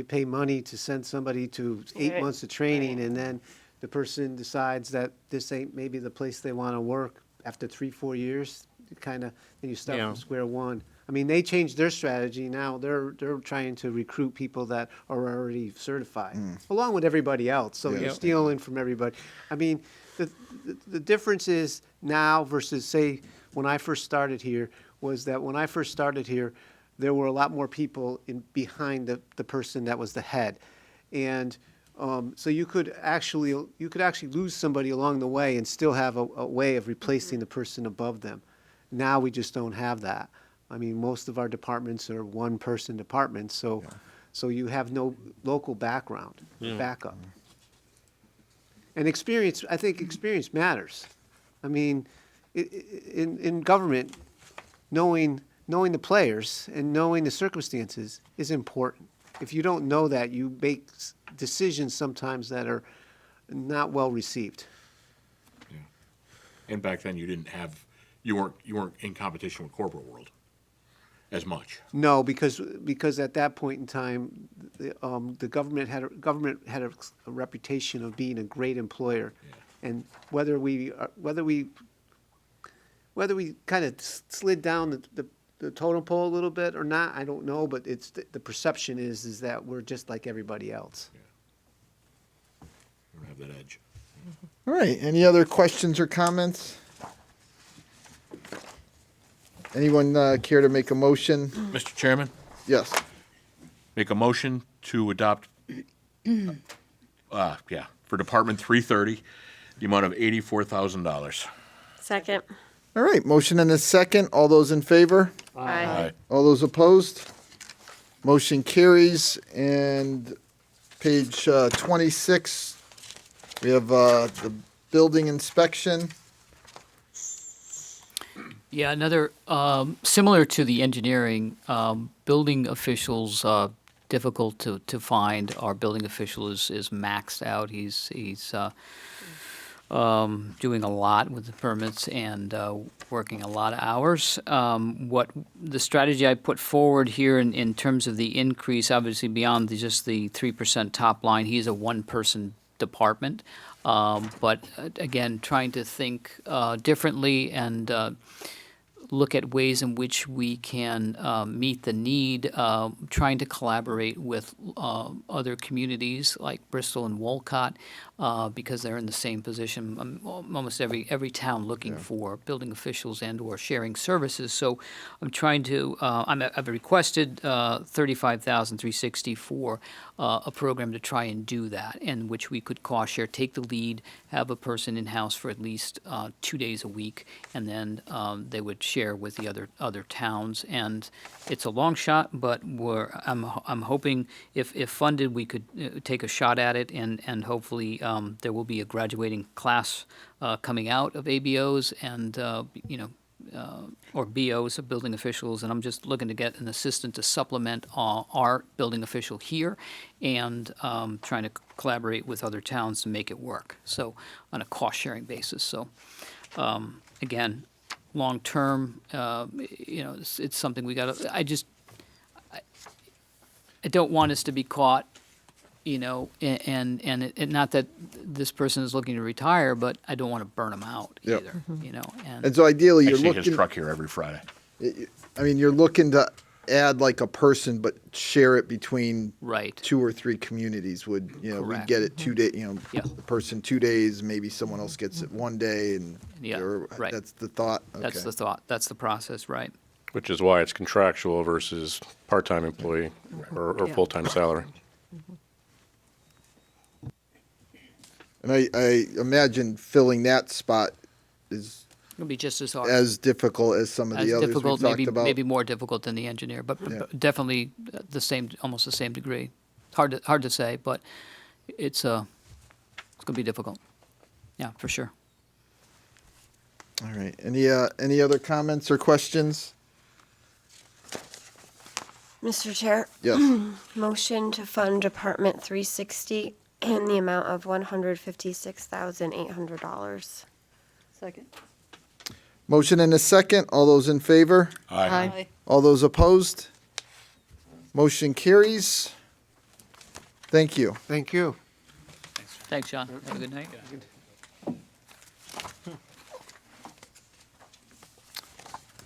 pay money to send somebody to 8 months of training, and then the person decides that this ain't maybe the place they want to work. After 3-4 years, then you start from square one. I mean, they changed their strategy. Now they're trying to recruit people that are already certified, along with everybody else. So you're stealing from everybody. I mean, the difference is now versus, say, when I first started here, was that when I first started here, there were a lot more people behind the person that was the head, and so you could actually lose somebody along the way and still have a way of replacing the person above them. Now we just don't have that. I mean, most of our departments are one-person departments, so you have no local backup. And experience, I think experience matters. I mean, in government, knowing the players and knowing the circumstances is important. If you don't know that, you make decisions sometimes that are not well received. Yeah. And back then, you weren't in competition with corporate world as much. No, because at that point in time, the government had a reputation of being a great employer, and whether we kind of slid down the totem pole a little bit or not, I don't know, but it's the perception is that we're just like everybody else. Yeah. We don't have that edge. All right. Any other questions or comments? Anyone care to make a motion? Mr. Chairman, Yes. make a motion to adopt, for Department 330, the amount of $84,000. Second. All right. Motion and a second. All those in favor? Aye. All those opposed? Motion carries. And page 26, we have the building inspection. Yeah, another, similar to the engineering, building officials, difficult to find. Our building official is maxed out. He's doing a lot with the permits and working a lot of hours. What the strategy I put forward here in terms of the increase, obviously beyond just the 3% top line, he's a one-person department. But again, trying to think differently and look at ways in which we can meet the need, trying to collaborate with other communities like Bristol and Wolcott, because they're in the same position. Almost every town looking for building officials and/or sharing services. So I'm trying to. I've requested $35,360 for a program to try and do that, in which we could cost share, take the lead, have a person in house for at least 2 days a week, and then they would share with the other towns. And it's a long shot, but I'm hoping if funded, we could take a shot at it, and hopefully there will be a graduating class coming out of ABOs and or BOs, of building officials, and I'm just looking to get an assistant to supplement our building official here, and trying to collaborate with other towns to make it work. So on a cost-sharing basis. So again, long term, it's something we got to. I don't want us to be caught, and not that this person is looking to retire, but I don't want to burn them out Yep. either, And so ideally, I you're see his looking. truck here every Friday. I mean, you're looking to add like a person, but share it between Right. 2 or 3 communities. We Correct. get it 2 days. Yeah. The person 2 days, maybe someone else gets it 1 day, and Yeah, right. that's the thought. That's Okay. the thought. That's the process, right? Which is why it's contractual versus part-time employee or Yeah. full-time salary. And I imagine filling that spot is It'll be just as hard. as difficult as some of As the others difficult, we talked maybe about. maybe more difficult than the engineer, but Yeah. definitely the same, almost the same degree. Hard to say, but it's going to be difficult. Yeah, for sure. All right. Any other comments or questions? Mr. Chair, Yes. motion to fund Department 360 in the amount of $156,800. Second. Motion and a second. All those in favor? Aye. All those opposed? Motion carries. Thank you. Thank you. Thanks, John. Have a good night.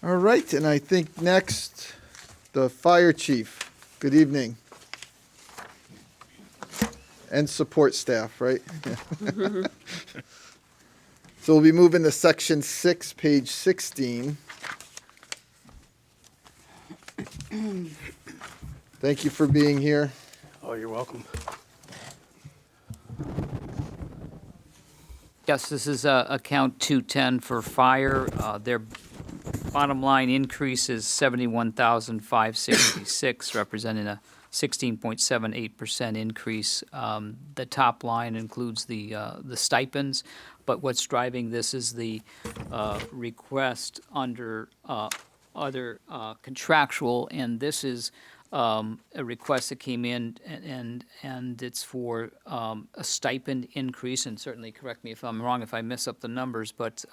All right, and I think next, the fire chief. Good evening. And support staff, right? So we'll be moving to section 6, page 16. Thank you for being here. Oh, you're welcome. Yes, this is account 210 for fire. Their bottom line increase is 71,566, representing a 16.78% increase. The top line includes the stipends, but what's driving this is the request under other contractual, and this is a request that came in, and it's for a stipend increase, and certainly correct me if I'm wrong if I mess up the numbers, but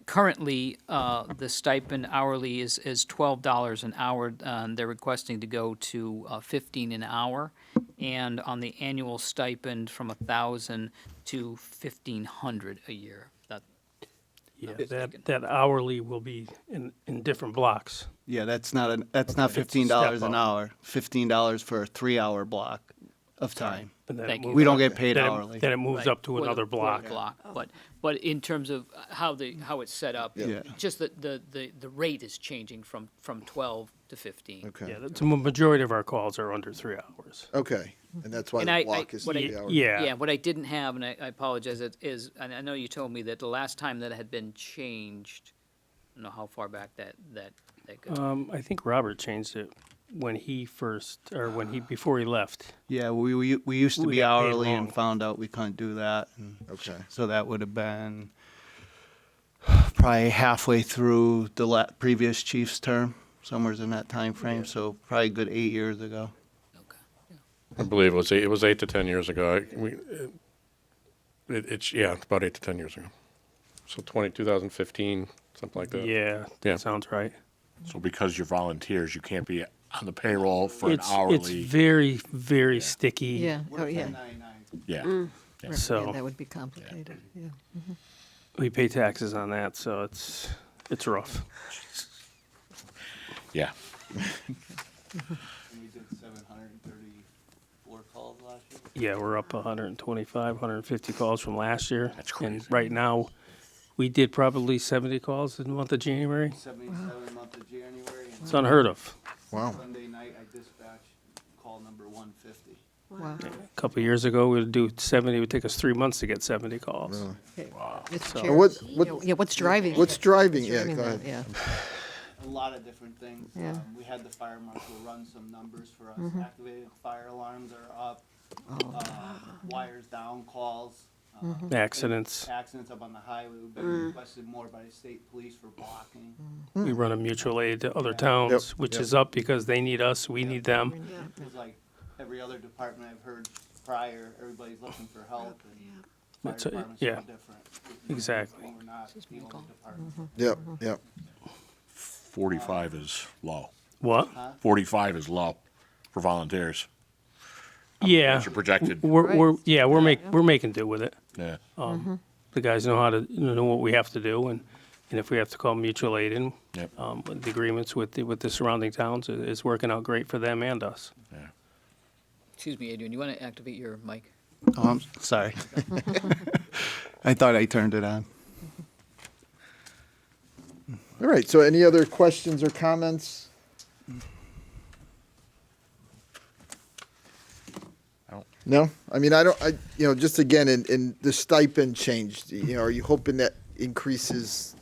currently, the stipend hourly is $12 an hour. They're requesting to go to $15 an hour, and on the annual stipend from $1,000 to $1,500 a year. Yeah, that hourly will be in different blocks. Yeah, that's not $15 step an up. hour. $15 for a 3-hour block of time. And then it Thank you. moves We don't up- get paid then it- hourly. Then it moves Right, up to for the- another for the block. But in terms of how it's set up, Yeah. just the rate is changing from 12 to 15. Okay. Yeah, the majority of our calls are under 3 hours. Okay. And that's why And the block is what 3 hours. Yeah. what I didn't have, and I apologize, is, and I know you told me that the last time that it had been changed, I don't know how far back that goes. I think Robert changed it when he before he left. Yeah, we used to We be got paid hourly long. and found out we couldn't do that. And Okay. so that would have been probably halfway through the previous chief's term, somewhere in that time frame. So probably a good 8 years ago. I believe it was 8 to 10 years ago. It's about 8 to 10 years ago. So 2015, something like that. Yeah, Yeah. sounds right. So because you're volunteers, you can't be on the payroll for It's an hourly. very, very sticky. Yeah, oh, yeah. Yeah. Right, yeah, So that would be complicated, yeah. we pay taxes on that, so it's rough. Yeah. We did 734 calls last year. Yeah, we're up 125, 150 calls from last year. That's crazy. And right now, we did probably 70 calls in the month of January. 77 month of January. And It's unheard of. Wow. Sunday night, I dispatched call number 150. Wow. A couple of years ago, we would do 70. It would take us 3 months to get 70 calls. Really? Mr. So- Chair, What- you know, yeah, what's driving? What's driving? Yeah, driving go that? ahead. Yeah, A lot of different things. Yeah. We had the fire marshal run some numbers for us. Mm-hmm. Activated fire alarms are up. Oh. Wires down calls. Mm-hmm. Accidents. Accidents up on the highway. We've been requested more by the state police for blocking. Mm. We run a mutual aid to other towns, which Yep. is up because they need us, we need them. It's like every other department I've heard prior, everybody's looking for help, and fire It's a- department's yeah. no different. Exactly. We're not the only department. Yep, yep. 45 is low. What? 45 is low for volunteers. Yeah. What's your projected? We're making do with it. Yeah. The guys know how to know what we have to do, and if we have to call mutual aid in, Yep. the agreements with the surrounding towns is working out great for them and us. Yeah. Excuse me, Adrian, you want to activate your mic? Oh, I'm sorry. I thought I turned it on. All right, so any other questions or comments? No? I mean, just again, in the stipend changed, are you hoping that increases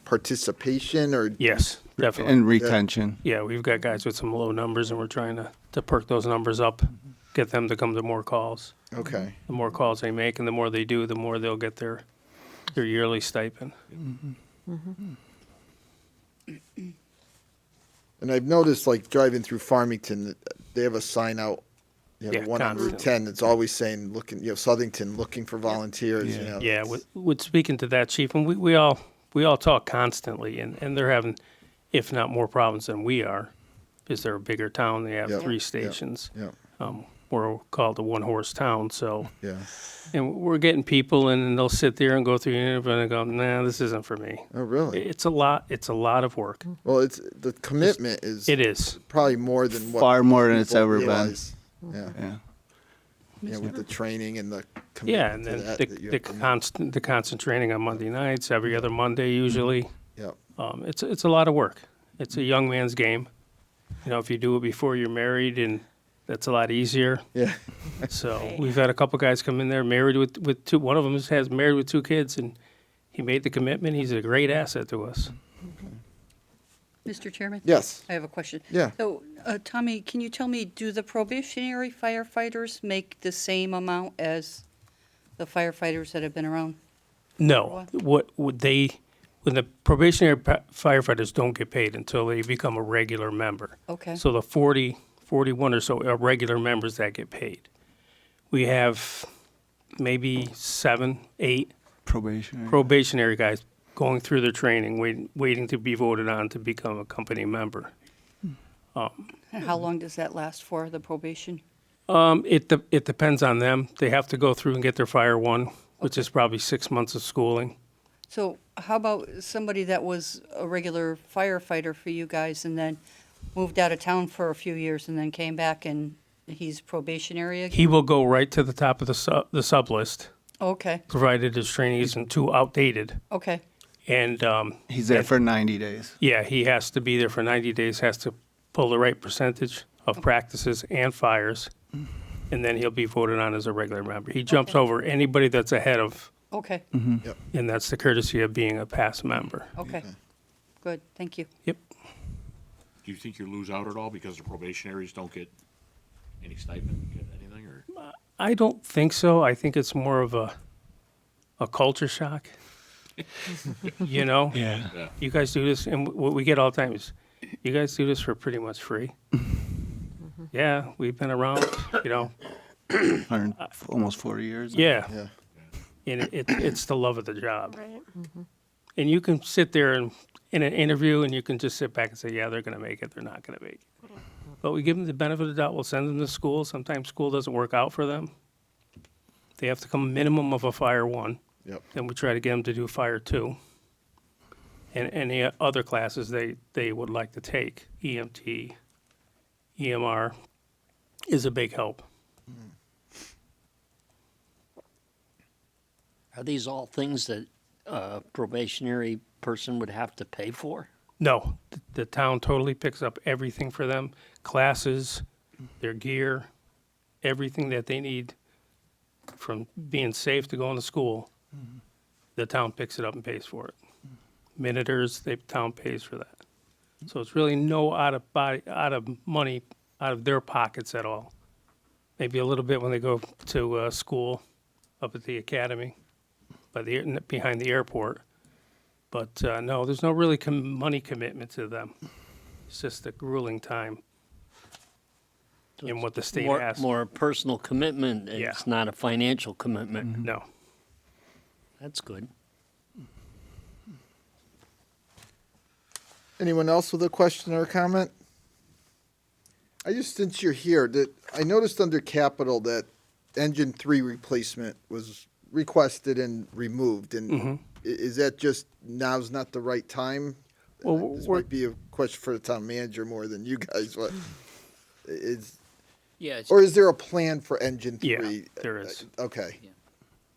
participation or? Yes, definitely. And retention. Yeah, we've got guys with some low numbers, and we're trying to perk those numbers up, get them to come to more calls. Okay, The more calls they make, and the more they do, the more they'll get their yearly stipend. and I've noticed, like, driving through Farmington, that they have a sign out, Yeah, the one on Route constantly. 10 that's always saying, Southington, looking for volunteers, Yeah, with speaking to that, Chief, and we all talk constantly, and they're having, if not more problems than we are, because they're a bigger town. They have Yep, 3 yep, stations. Yeah, We're called a one-horse town, so, yeah. and we're getting people, and they'll sit there and go through the interview and go, nah, this isn't for me. Oh, really? It's a lot of work. Well, the commitment is It is. probably more than what. Far more than it's people ever been. realize. Yeah, Yeah. with the training and the Yeah, commitment and to then that. the, that you the have to make. constant training on Monday nights, every other Monday usually. Yep. It's a lot of work. It's a young man's game. If you do it before you're married, and that's a lot easier. Yeah. So we've had a couple guys come in there married with 2. One of them has married with 2 kids, and he made the commitment. He's a great asset to us. Mr. Chairman? Yes. I have a question. Yeah. So, Tommy, can you tell me, do the probationary firefighters make the same amount as the firefighters that have been around? No, what would they? When the probationary firefighters don't get paid until they become a regular member. Okay. So the 41 or so are regular members that get paid. We have maybe 7, 8 Probationary. probationary guys going through their training, waiting to be voted on to become a company member. And how long does that last for, the probation? It depends on them. They have to go through and get their Fire 1, which is probably 6 months of schooling. So how about somebody that was a regular firefighter for you guys and then moved out of town for a few years and then came back and he's probationary again? He will go right to the top of the sub list, Okay, provided his training isn't too outdated. okay, And He's there for 90 days. yeah, he has to be there for 90 days, has to pull the right percentage of practices and fires, and then he'll be voted on as a regular member. He jumps over anybody that's ahead of, okay, and that's the courtesy of being a past member. okay. Good, thank you. Yep. Do you think you lose out at all because the probationaries don't get any stipend, get anything, or? I don't think so. I think it's more of a culture shock. You know? Yeah. Yeah. You guys do this, and what we get all the time is, you guys do this for pretty much free. Yeah, we've been around, you know. Almost 40 years. Yeah. Yeah. And it's the love of the job. Right. And you can sit there and in an interview and you can just sit back and say, yeah, they're going to make it, they're not going to make it. But we give them the benefit of the doubt. We'll send them to school. Sometimes school doesn't work out for them. They have to come minimum of a Fire 1. Yep. Then we try to get them to do Fire 2. And any other classes they would like to take, EMT, EMR, is a big help. Are these all things that a probationary person would have to pay for? No, the town totally picks up everything for them, classes, their gear, everything that they need from being safe to going to school. The town picks it up and pays for it. Minitors, the town pays for that. So it's really no out of money out of their pockets at all. Maybe a little bit when they go to school up at the academy, behind the airport. But no, there's no really money commitment to them. It's just a grueling time So in it's what the state more, asks. More personal commitment. Yeah. It's not a financial commitment. No. That's good. Anyone else with a question or a comment? Since you're here, I noticed under capital that engine 3 replacement was requested and removed, and is that just now's not the right time? Well, This we're- might be a question for the town manager more than you guys. What is, Yeah, it's, or is there a plan for engine 3? Yeah, there is. Okay.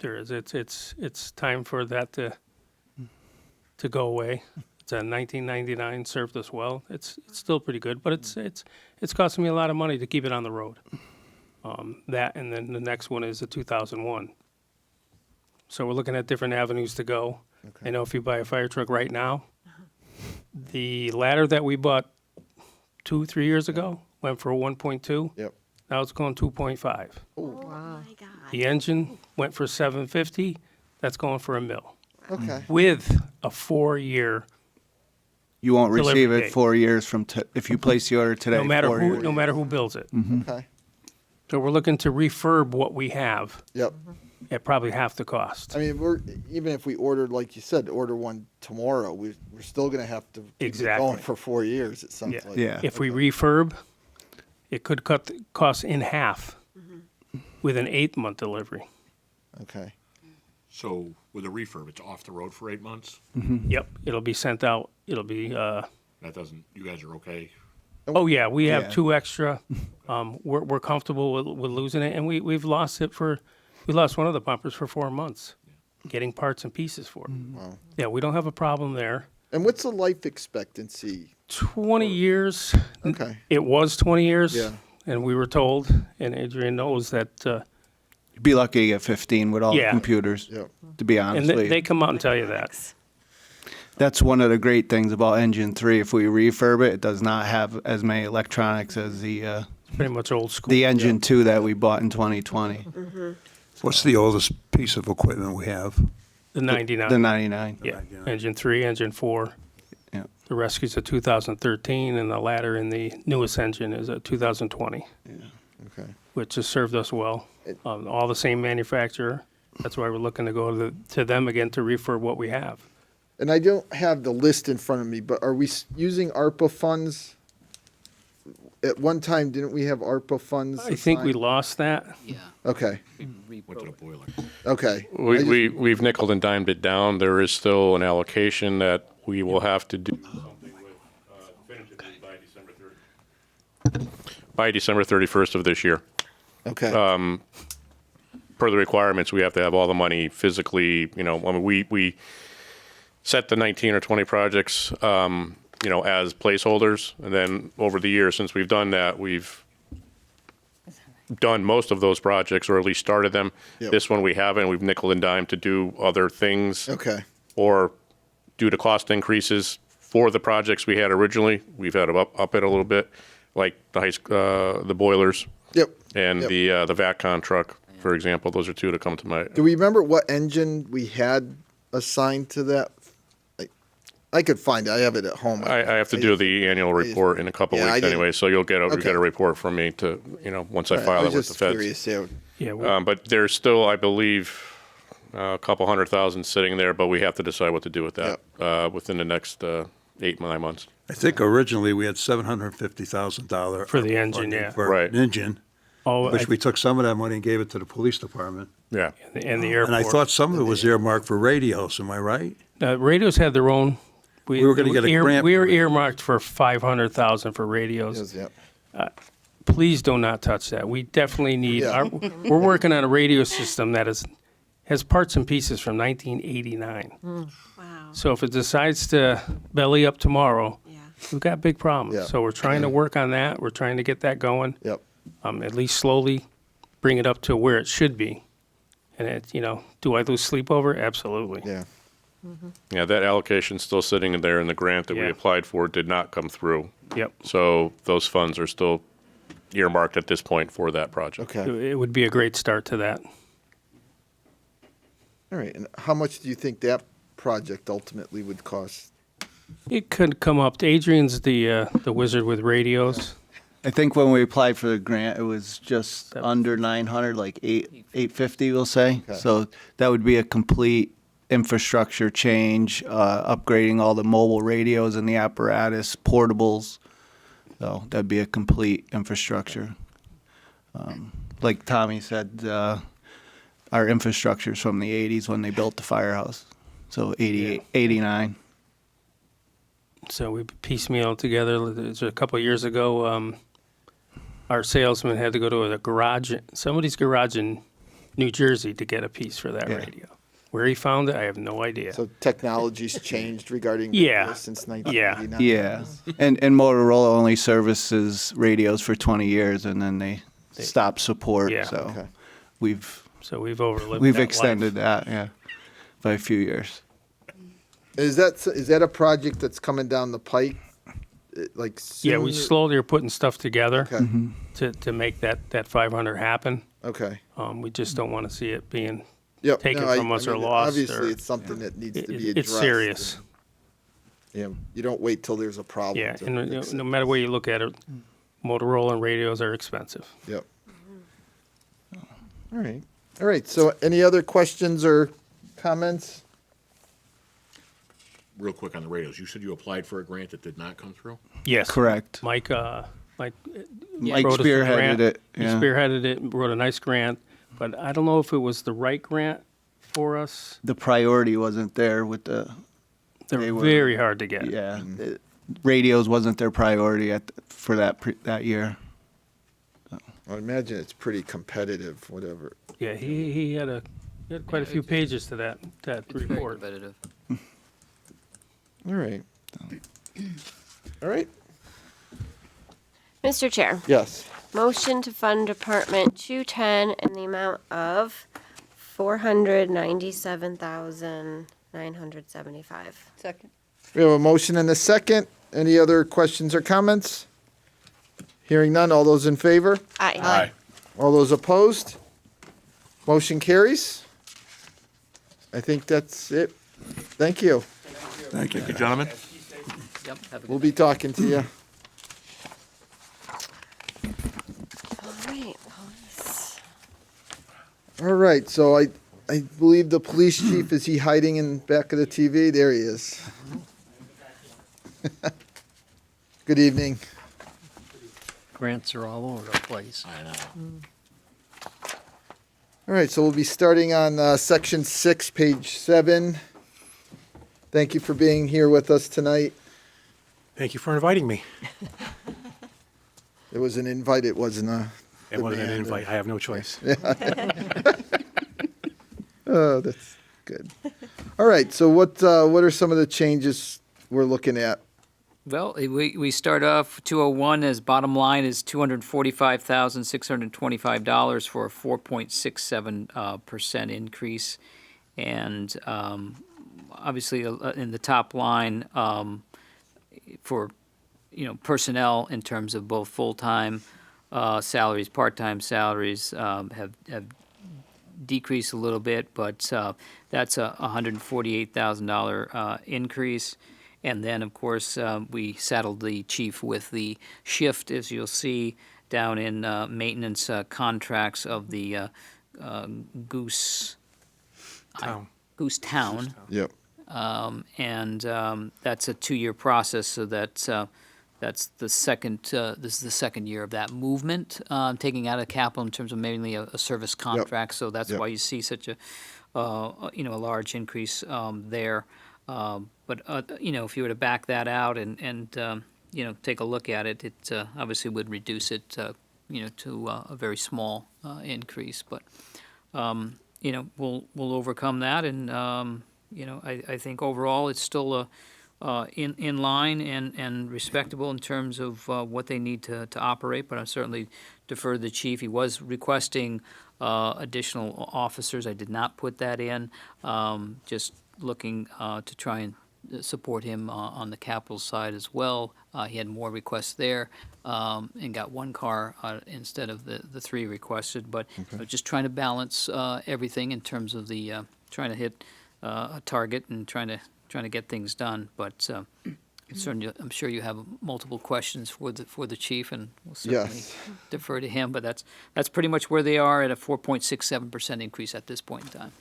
There is. It's time for that to go away. It's a 1999, served us well. It's still pretty good, but it's costing me a lot of money to keep it on the road. That, and then the next one is a 2001. So we're looking at different avenues to go. I know if you buy a fire truck right now, the ladder that we bought 2-3 years ago went for 1.2. Yep. Now it's going 2.5. Oh my God. The engine went for 750. That's going for $1 million. Okay. With a 4-year, You won't Delivery receive it date. 4 years from if you place the order today. no matter 4 who, years. no matter who builds it. Okay. So we're looking to refurb what we have Yep. at probably half the cost. I mean, even if we ordered, like you said, order one tomorrow, we're still going to have to keep it Exactly. going for 4 years. It sounds like. Yeah. If we refurb, it could cut the cost in half with an 8-month delivery. Okay. So with a refurb, it's off the road for 8 months? Yep, it'll be sent out. It'll be. That doesn't, you guys are okay? Oh yeah, we have Yeah. 2 extra. We're comfortable with losing it, and we've lost it we lost one of the bumpers for 4 months, getting parts and pieces for it. Wow. Yeah, we don't have a problem there. And what's the life expectancy? 20 years. Okay. It was 20 years. Yeah. And we were told, and Adrian knows that, You'd be lucky to get 15 with all Yeah. the computers, Yep. to be and honest with you. they come out and tell you that. That's one of the great things about Engine 3. If we refurb it, it does not have as many electronics as the Pretty much old school. Engine 2 that we bought in 2020. What's the oldest piece of equipment we have? The 99. The 99. Yeah, engine 3, engine 4. Yeah. The rescue's a 2013, and the ladder in the newest engine is a 2020, Okay. which has served us well. All the same manufacturer. That's why we're looking to go to them again to refurb what we have. And I don't have the list in front of me, but are we using ARPA funds? At one time, didn't we have ARPA funds? I think we assigned? lost that. yeah. Okay. Went to the boiler. Okay. I just- We've nickeled and dimed it down. There is still an allocation that we will have to do something with definitively by December 31st of this year. Okay. Per the requirements, we have to have all the money physically, I mean, we set the 19 or 20 projects, as placeholders. And then over the years, since we've done that, we've done most of those projects, or at least started them. Yep. This one we haven't. We've nickel and dimed to do other things. Okay. Or due to cost increases for the projects we had originally, we've had to up it a little bit, like the boilers Yep. and Yep. the VACCon truck, for example. Those are two that come to my. Do we remember what engine we had assigned to that? I could find it. I have it at home. I have to do the annual report in a couple Yeah, I weeks didn't- anyway, so you'll get Okay. a report from me to, once I Right, file I it was with the just feds. curious, yeah. Yeah, But there's still, I believe, a couple 100,000 sitting there, but we have to decide what to do with that within the next 8-9 months. I think originally we had $750,000 For the engine, funding yeah. for Right. an engine, oh, which we took some of that money and gave it to the police department. Yeah. and the airport. And I thought some of it was earmarked for radios, am I right? Radios had their own. We were gonna get a grant We for were it. earmarked for 500,000 for radios. Yeah. Please do not touch that. We definitely need. Yeah. We're working on a radio system that has parts and pieces from 1989. Wow. So if it decides to belly up tomorrow, we've got big problems. Yeah. So we're trying to work on that. We're trying to get that going. Yep. At least slowly bring it up to where it should be. And do I lose sleep over it? Absolutely. Yeah. Yeah, that allocation's still sitting in there, and the grant that we Yeah. applied for did not come through. Yep. So those funds are still earmarked at this point for that project. Okay. It would be a great start to that. All right. And how much do you think that project ultimately would cost? It could come up. Adrian's the wizard with radios. I think when we applied for the grant, it was just under 900, like 850, we'll say. Okay. So that would be a complete infrastructure change, upgrading all the mobile radios and the apparatus, portables. So that'd be a complete infrastructure. Like Tommy said, our infrastructure's from the 80s when they built the firehouse. So 88, 89. So we piecemeal together. It was a couple of years ago. Our salesman had to go to somebody's garage in New Jersey to get a piece for that Yeah. radio. Where he found it, I have no idea. So technology's changed regarding Yeah. this since Yeah. 1989. Yeah, and Motorola only services radios for 20 years, and then they stop support. Yeah. So Okay. we've overlived. we've that extended life. that, by a few years. Is that a project that's coming down the pike? Like soon? Yeah, we slowly are putting stuff together Okay. to make that 500 happen. Okay. We just don't want to see it being Yep. taken No, from us or lost. Obviously, or- it's something that needs to be addressed. It's serious. Yeah. You don't wait till there's a problem. Yeah, to and fix it. no matter where you look at it, Motorola and radios are expensive. Yep. All right. All right. So any other questions or comments? Real quick on the radios, you said you applied for a grant that did not come through? Yes. Correct. Mike Mike wrote us a spearheaded grant. it. He Yeah. spearheaded it, wrote a nice grant, but I don't know if it was the right grant for us. The priority wasn't there with the. They're They were- very hard to get. Yeah, radios wasn't their priority for that year. I imagine it's pretty competitive, whatever. Yeah, he had quite a few pages to that It's very report. competitive. All right. All right. Mr. Chair, Yes. motion to fund Department 210 in the amount of $497,975. Second. We have a motion and a second. Any other questions or comments? Hearing none. All those in favor? Aye. All those opposed? Motion carries. I think that's it. Thank you. Thank you. Thank you, gentlemen. Yep. Have a good We'll be talking to you. All right, police. All right, so I believe the police chief, is he hiding in back of the TV? There he is. Good evening. Grants are all over the place. I know. All right, so we'll be starting on section 6, page 7. Thank you for being here with us tonight. Thank you for inviting me. It was an invite, it wasn't a It wasn't an demand. invite. I have no choice. Oh, that's good. All right, so what are some of the changes we're looking at? Well, we start off 201 as bottom line is $245,625 for a 4.67% increase. And obviously in the top line for, personnel in terms of both full-time salaries, part-time salaries have decrease a little bit, but that's a $148,000 increase. And then, of course, we saddled the chief with the shift, as you'll see, down in maintenance contracts of the Goose Town. Yep. And that's a 2-year process, so that's the second, this is the second year of that movement, taking out of capital in terms of mainly a service contract, so that's why you see such a large increase there. But if you were to back that out and take a look at it, it obviously would reduce it, to a very small increase. But we'll overcome that, and I think overall it's still in line and respectable in terms of what they need to operate. But I certainly defer to the chief. He was requesting additional officers. I did not put that in. Just looking to try and support him on the capital side as well. He had more requests there and got 1 car instead of the 3 requested. But just trying to balance everything in terms of the trying to hit a target and trying to get things done. But certainly, I'm sure you have multiple questions for the chief, and we'll certainly defer to him. But that's pretty much where they are at a 4.67% increase at this point in time.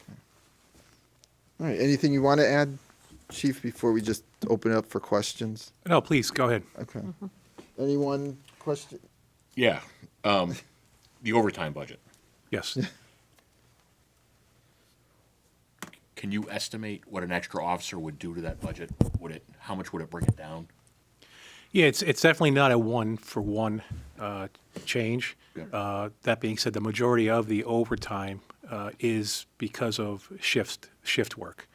All right. Anything you want to add, Chief, before we just open it up for questions? No, please, go ahead. Okay. Anyone question? Yeah. The overtime budget. Yes. Can you estimate what an extra officer would do to that budget? How much would it bring it down? Yeah, it's definitely not a one-for-one change. That being said, the majority of the overtime is because of shift work.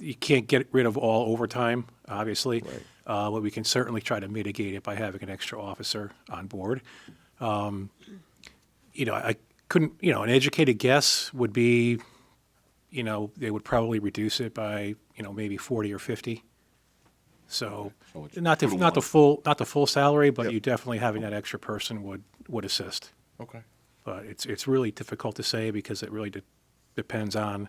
You can't get rid of all overtime, obviously, but we can certainly try to mitigate it by having an extra officer on board. I couldn't, an educated guess would be, they would probably reduce it by, maybe 40 or 50. So not the full salary, but you definitely having that extra person would assist. Okay. But it's really difficult to say because it really depends on,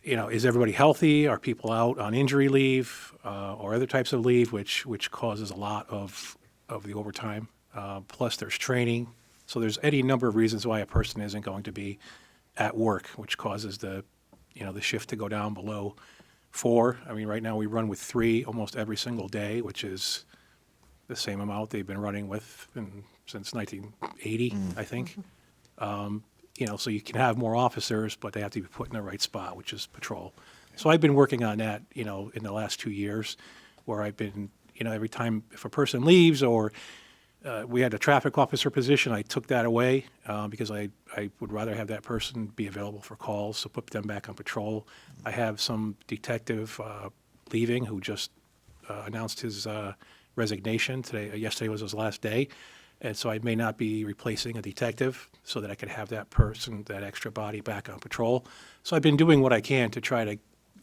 is everybody healthy? Are people out on injury leave or other types of leave, which causes a lot of the overtime. Plus, there's training. So there's any number of reasons why a person isn't going to be at work, which causes the shift to go down below 4. I mean, right now we run with 3 almost every single day, which is the same amount they've been running with since 1980, I think. So you can have more officers, but they have to be put in the right spot, which is patrol. So I've been working on that, in the last 2 years, where I've been, every time if a person leaves or we had a traffic officer position, I took that away because I would rather have that person be available for calls, so put them back on patrol. I have some detective leaving who just announced his resignation today. Yesterday was his last day. And so I may not be replacing a detective so that I could have that person, that extra body back on patrol. So I've been doing what I can to try to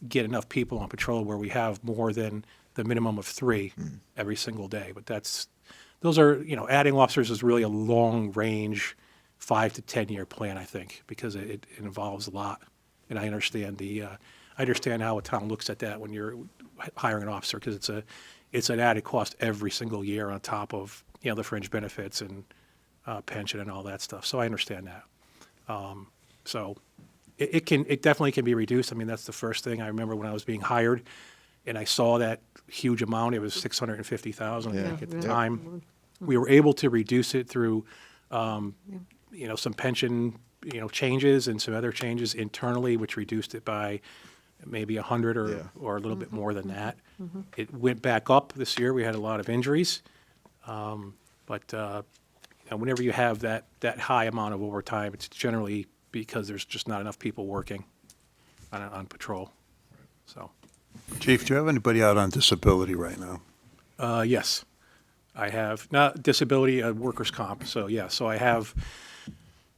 get enough people on patrol where we have more than the minimum of 3 every single day. But those are, adding officers is really a long range 5 to 10 year plan, I think, because it involves a lot. And I understand how a town looks at that when you're hiring an officer, because it's an added cost every single year on top of the fringe benefits and pension and all that stuff. So I understand that. So it definitely can be reduced. I mean, that's the first thing I remember when I was being hired, and I saw that huge amount. It was $650,000 I think at the time. We were able to reduce it through, some pension, changes and some other changes internally, which reduced it by maybe 100 or a little bit more than that. It went back up this year. We had a lot of injuries. But whenever you have that high amount of overtime, it's generally because there's just not enough people working on patrol. So, Chief, do you have anybody out on disability right now? Yes, I have. Not disability, workers' comp. So, yeah, so I have,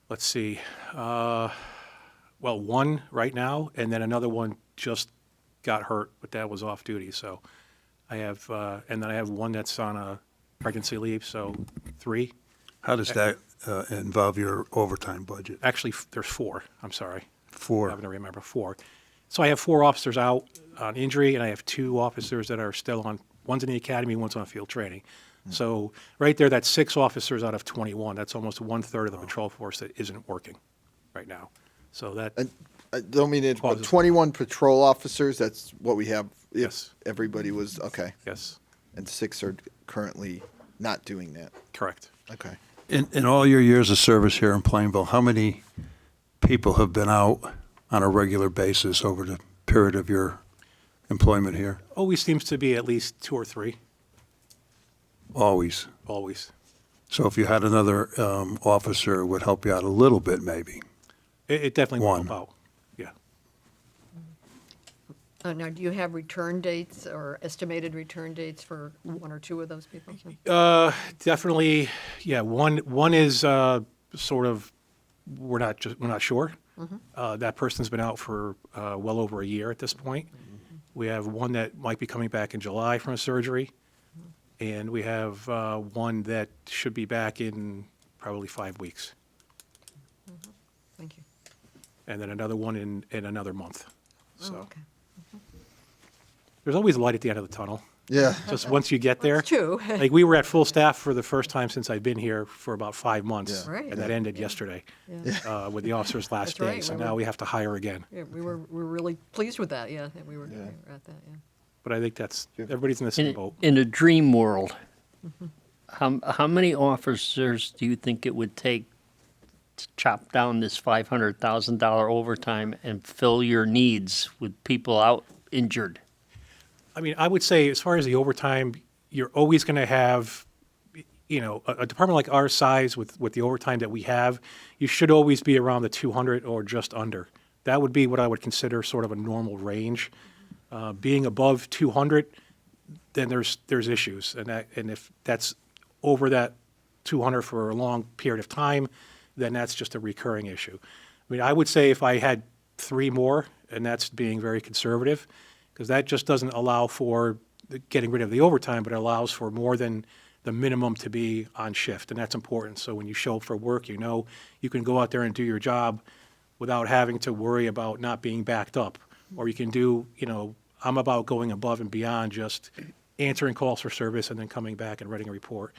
let's see, one right now, and then another one just got hurt, but that was off duty. So I have, and then I have one that's on a pregnancy leave, so 3. How does that involve your overtime budget? Actually, there's 4, I'm sorry. 4. I'm having to remember 4. So I have 4 officers out on injury, and I have 2 officers that are still on, one's in the academy, one's on field training. So right there, that's 6 officers out of 21. That's almost 1/3 of the patrol force that isn't working right now. So that, I don't mean it, but Causes- 21 patrol officers, that's what we have if Yes. everybody was, okay. yes, And 6 are currently not doing that. correct. Okay. In all your years of service here in Plainville, how many people have been out on a regular basis over the period of your employment here? Always seems to be at least 2 or 3, Always. always. So if you had another officer, it would help you out a little bit, maybe. It definitely will One. help out, yeah. Now, do you have return dates or estimated return dates for 1 or 2 of those people? Definitely, yeah. One is sort of we're not sure. That person's been out for well over a year at this point. We have one that might be coming back in July from a surgery, and we have one that should be back in probably 5 weeks, Thank you. and then another one in another month. Oh, So okay. there's always a light at the end of the tunnel. Yeah. Just once you get there. That's true. Like we were at full staff for the first time since I've been here for about 5 months. Yeah. Right. And that ended yesterday with the officer's last That's day. right. So We now were- we have to hire again. Yeah, we were really pleased with that, yeah, that we were at that, yeah. But I think that's, everybody's in the same boat. In a dream world, how many officers do you think it would take to chop down this $500,000 overtime and fill your needs with people out injured? I mean, I would say as far as the overtime, you're always going to have, a department like our size with the overtime that we have, you should always be around the 200 or just under. That would be what I would consider sort of a normal range. Being above 200, then there's issues. And if that's over that 200 for a long period of time, then that's just a recurring issue. I mean, I would say if I had 3 more, and that's being very conservative, because that just doesn't allow for getting rid of the overtime, but it allows for more than the minimum to be on shift, and that's important. So when you show up for work, you know you can go out there and do your job without having to worry about not being backed up. Or you can do, I'm about going above and beyond just answering calls for service and then coming back and writing a report,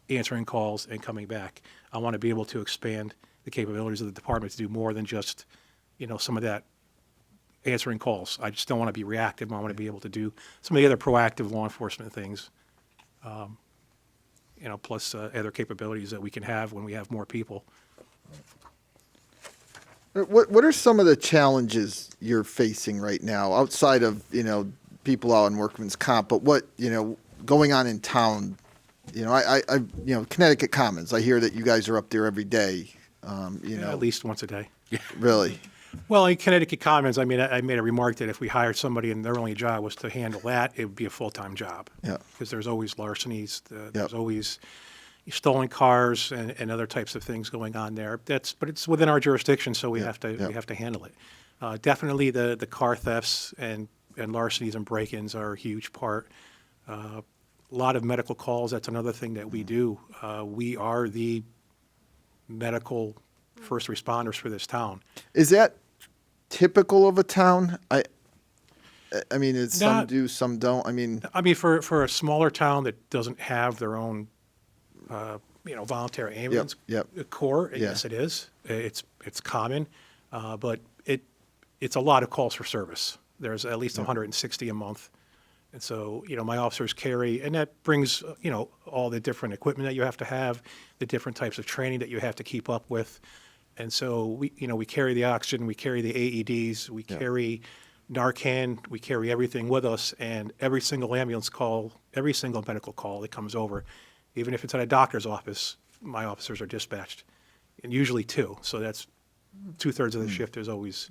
answering calls and coming back. I want to be able to expand the capabilities of the department to do more than just, some of that answering calls. I just don't want to be reactive. I want to be able to do some of the other proactive law enforcement things, plus other capabilities that we can have when we have more people. What are some of the challenges you're facing right now outside of, people out on workman's comp, but what, going on in town? Connecticut Commons, I hear that you guys are up there every day, At least once a day. Really? Well, in Connecticut Commons, I made a remark that if we hired somebody and their only job was to handle that, it would be a full-time job. Yeah. Because there's always larcenies, there's always stolen cars and other types of things going on there. But it's within our jurisdiction, so we have to handle it. Definitely the car thefts and larcenies and break-ins are a huge part. A lot of medical calls, that's another thing that we do. We are the medical first responders for this town. Is that typical of a town? I mean, some Not- do, some don't. I mean, For a smaller town that doesn't have their own, voluntary ambulance corps, Yeah. yes, it is. It's common, but it's a lot of calls for service. There's at least 160 a month. And so, my officers carry, and that brings, all the different equipment that you have to have, the different types of training that you have to keep up with. And so we carry the oxygen, we carry the AEDs, we carry Narcan, we carry everything with us, and every single ambulance call, every single medical call that comes over, even if it's at a doctor's office, my officers are dispatched, and usually 2. So that's 2/3 of the shift is always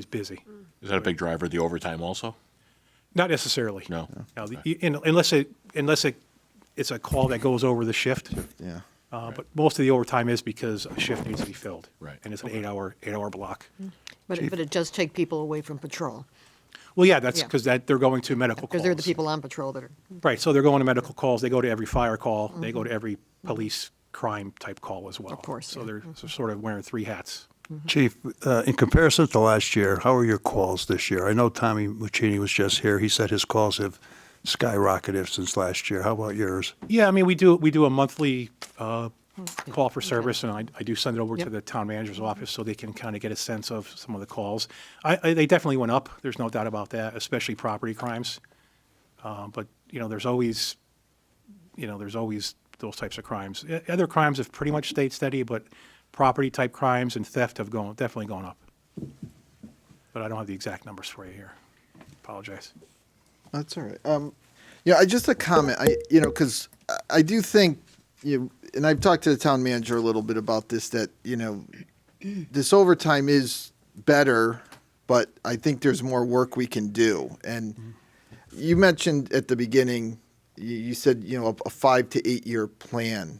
busy. Is that a big driver of the overtime also? Not necessarily. No. Unless it's a call that goes over the shift. yeah. But most of the overtime is because a shift needs to be filled. Right. And it's an 8-hour block. But it does take people away from patrol, Well, yeah, that's Yeah. because they're going to medical calls. because they're the people on patrol that are, Right, so they're going to medical calls. They go to every fire call. They go to every police crime type call as well. Of course, So yeah. they're sort of wearing three hats. Chief, in comparison to last year, how are your calls this year? I know Tommy Muccini was just here. He said his calls have skyrocketed since last year. How about yours? Yeah, I mean, we do a monthly call for service, and I do send it over to the town manager's office so they can kind of get a sense of some of the calls. They definitely went up. There's no doubt about that, especially property crimes. But there's always those types of crimes. Other crimes have pretty much stayed steady, but property type crimes and theft have definitely gone up. But I don't have the exact numbers for you here. Apologize. That's all right. Just a comment. Because I do think, and I've talked to the town manager a little bit about this, that, this overtime is better, but I think there's more work we can do. And you mentioned at the beginning, you said, a 5 to 8 year plan,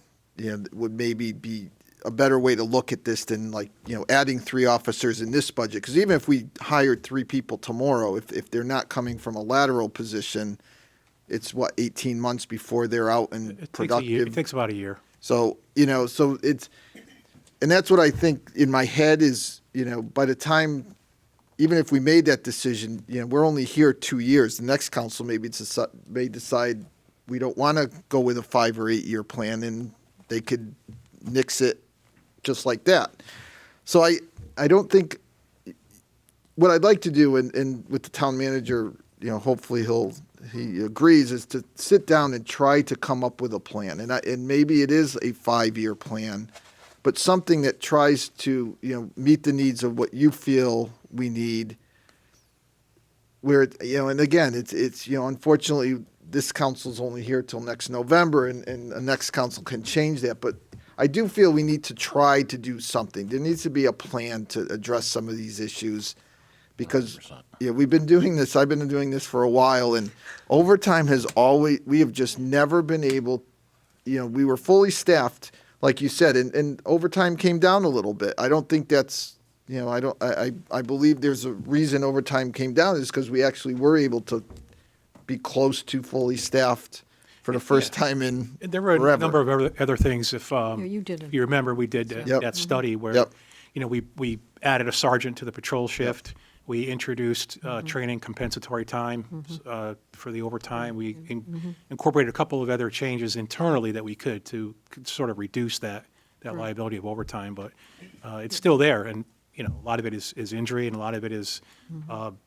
would maybe be a better way to look at this than adding 3 officers in this budget. Because even if we hired 3 people tomorrow, if they're not coming from a lateral position, it's 18 months before they're out and productive. It takes about a year. So, so it's, and that's what I think in my head is, by the time, even if we made that decision, we're only here 2 years. The next council may decide we don't want to go with a 5 or 8 year plan, and they could nix it just like that. So I don't think, what I'd like to do, and with the town manager, hopefully he agrees, is to sit down and try to come up with a plan. And maybe it is a 5 year plan, but something that tries to, meet the needs of what you feel we need. Where, and again, it's unfortunately, this council's only here till next November, and the next council can change that. But I do feel we need to try to do something. There needs to be a plan to address some of these issues, because we've been doing this. I've been doing this for a while, and overtime we have just never been able, we were fully staffed, like you said, and overtime came down a little bit. I don't think that's, I believe there's a reason overtime came down is because we actually were able to be close to fully staffed for the first time in There were forever. a number of other things. If you did you remember, we did that study where we added a sergeant to the patrol shift. We introduced training compensatory time for the overtime. We incorporated a couple of other changes internally that we could to sort of reduce that liability of overtime. But it's still there, and a lot of it is injury, and a lot of it is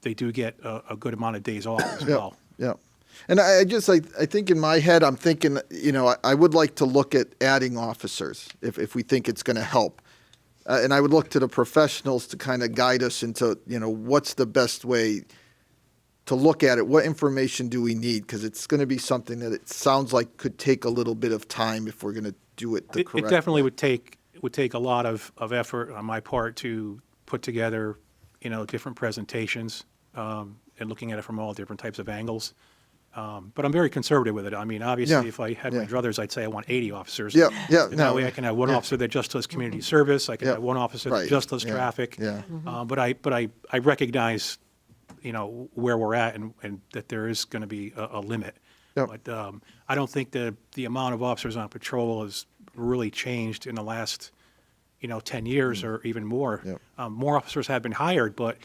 they do get a good amount of days off as well. Yeah. And I think in my head, I'm thinking, I would like to look at adding officers if we think it's going to help. And I would look to the professionals to kind of guide us into, what's the best way to look at it. What information do we need? Because it's going to be something that it sounds like could take a little bit of time if we're going to do it the correct It definitely way. would take a lot of effort on my part to put together, different presentations and looking at it from all different types of angles. But I'm very conservative with it. I mean, obviously, if I had my druthers, I'd say I want 80 officers. Yeah. And that way I can have one officer that just does community service. I can have one officer that just does traffic. But I recognize, where we're at and that there is going to be a limit. But I don't think the amount of officers on patrol has really changed in the last 10 years or even more. More officers have been hired, but,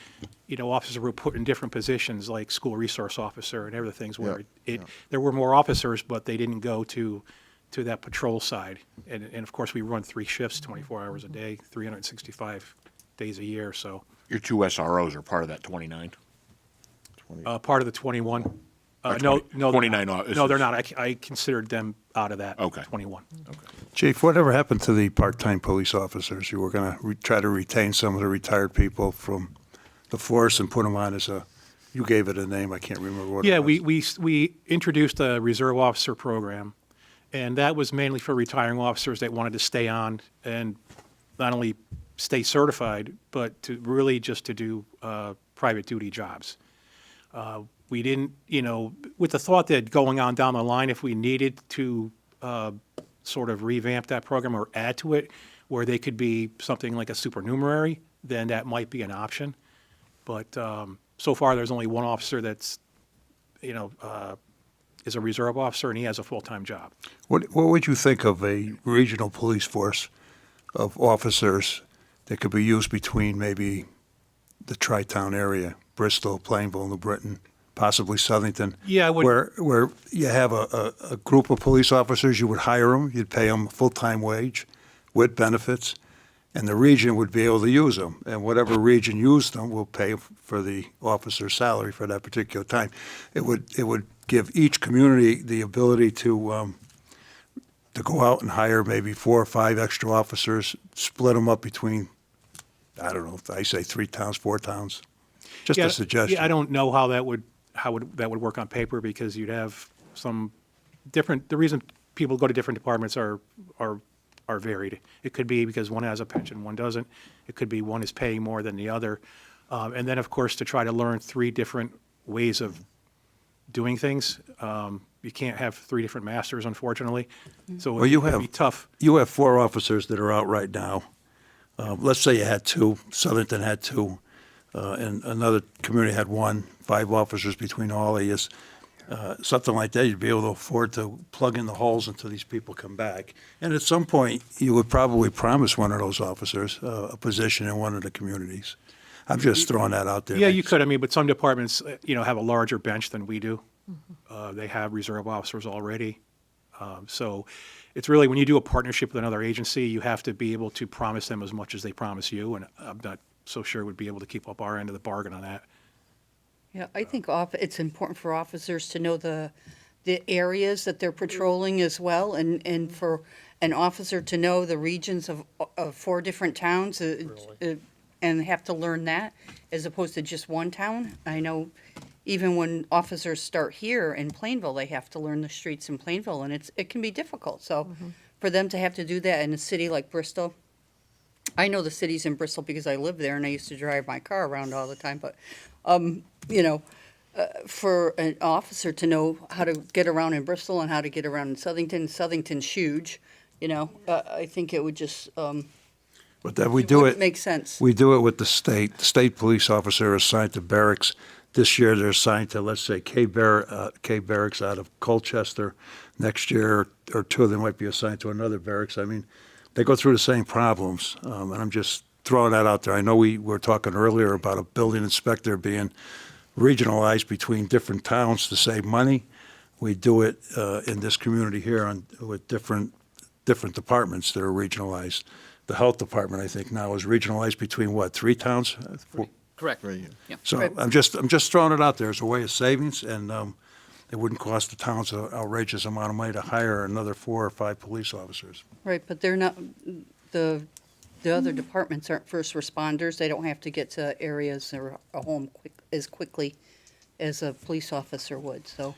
officers were put in different positions like school resource officer and other things where there were more officers, but they didn't go to that patrol side. And of course, we run 3 shifts, 24 hours a day, 365 days a year. So Your 2 SROs are part of that 29? part of the 21. Or No, 29 no, they're not. I considered them out of that 21. Chief, whatever happened to the part-time police officers? You were going to try to retain some of the retired people from the force and put them on as you gave it a name, I can't remember what it was. We introduced a reserve officer program, and that was mainly for retiring officers that wanted to stay on and not only stay certified, but to really just to do private duty jobs. We didn't, with the thought that going on down the line, if we needed to sort of revamp that program or add to it, where they could be something like a supernumerary, then that might be an option. But so far, there's only one officer that's, is a reserve officer and he has a full-time job. What would you think of a regional police force of officers that could be used between maybe the Tri-Town area, Bristol, Plainville, New Britain, possibly Southington? Yeah, I would. Where you have a group of police officers, you would hire them, you'd pay them a full-time wage with benefits, and the region would be able to use them. And whatever region used them will pay for the officer's salary for that particular time. It would give each community the ability to go out and hire maybe 4 or 5 extra officers, split them up between, I don't know, I say 3 towns, 4 towns. Just a suggestion. Yeah, I don't know how that would work on paper, because you'd have some different. The reason people go to different departments are varied. It could be because one has a pension, one doesn't. It could be one is paying more than the other, and then of course to try to learn 3 different ways of doing things. You can't have 3 different masters, unfortunately. So Well, you it'd be tough. You have 4 officers that are out right now. Let's say you had 2, Southington had 2, and another community had 1, 5 officers between all of you. Something like that, you'd be able to afford to plug in the holes until these people come back. And at some point, you would probably promise one of those officers a position in one of the communities. I'm just throwing that out there. Yeah, you could. I mean, but some departments, have a larger bench than we do. They have reserve officers already. So it's really, when you do a partnership with another agency, you have to be able to promise them as much as they promise you, and I'm not so sure we'd be able to keep up our end of the bargain on that. Yeah, I think it's important for officers to know the areas that they're patrolling as well, and for an officer to know the regions of 4 different towns, and have to learn that, as opposed to just one town. I know even when officers start here in Plainville, they have to learn the streets in Plainville, and it can be difficult. So for them to have to do that in a city like Bristol, I know the cities in Bristol because I live there and I used to drive my car around all the time, but for an officer to know how to get around in Bristol and how to get around in Southington's huge, I think it would just, But that we do it. Makes sense. We do it with the state. The state police officer is assigned to barracks. This year, they're assigned to, let's say, K Barracks out of Colchester. Next year, or 2 of them might be assigned to another barracks. I mean, they go through the same problems, and I'm just throwing that out there. I know we were talking earlier about a building inspector being regionalized between different towns to save money. We do it in this community here with different departments that are regionalized. The health department, I think, now is regionalized between what, 3 towns? 4? Correct. Yeah. So Right. I'm just throwing it out there as a way of savings, and it wouldn't cost the towns an outrageous amount of money to hire another 4 or 5 police officers. Right, but they're not, the other departments aren't first responders. They don't have to get to areas or a home as quickly as a police officer would, so.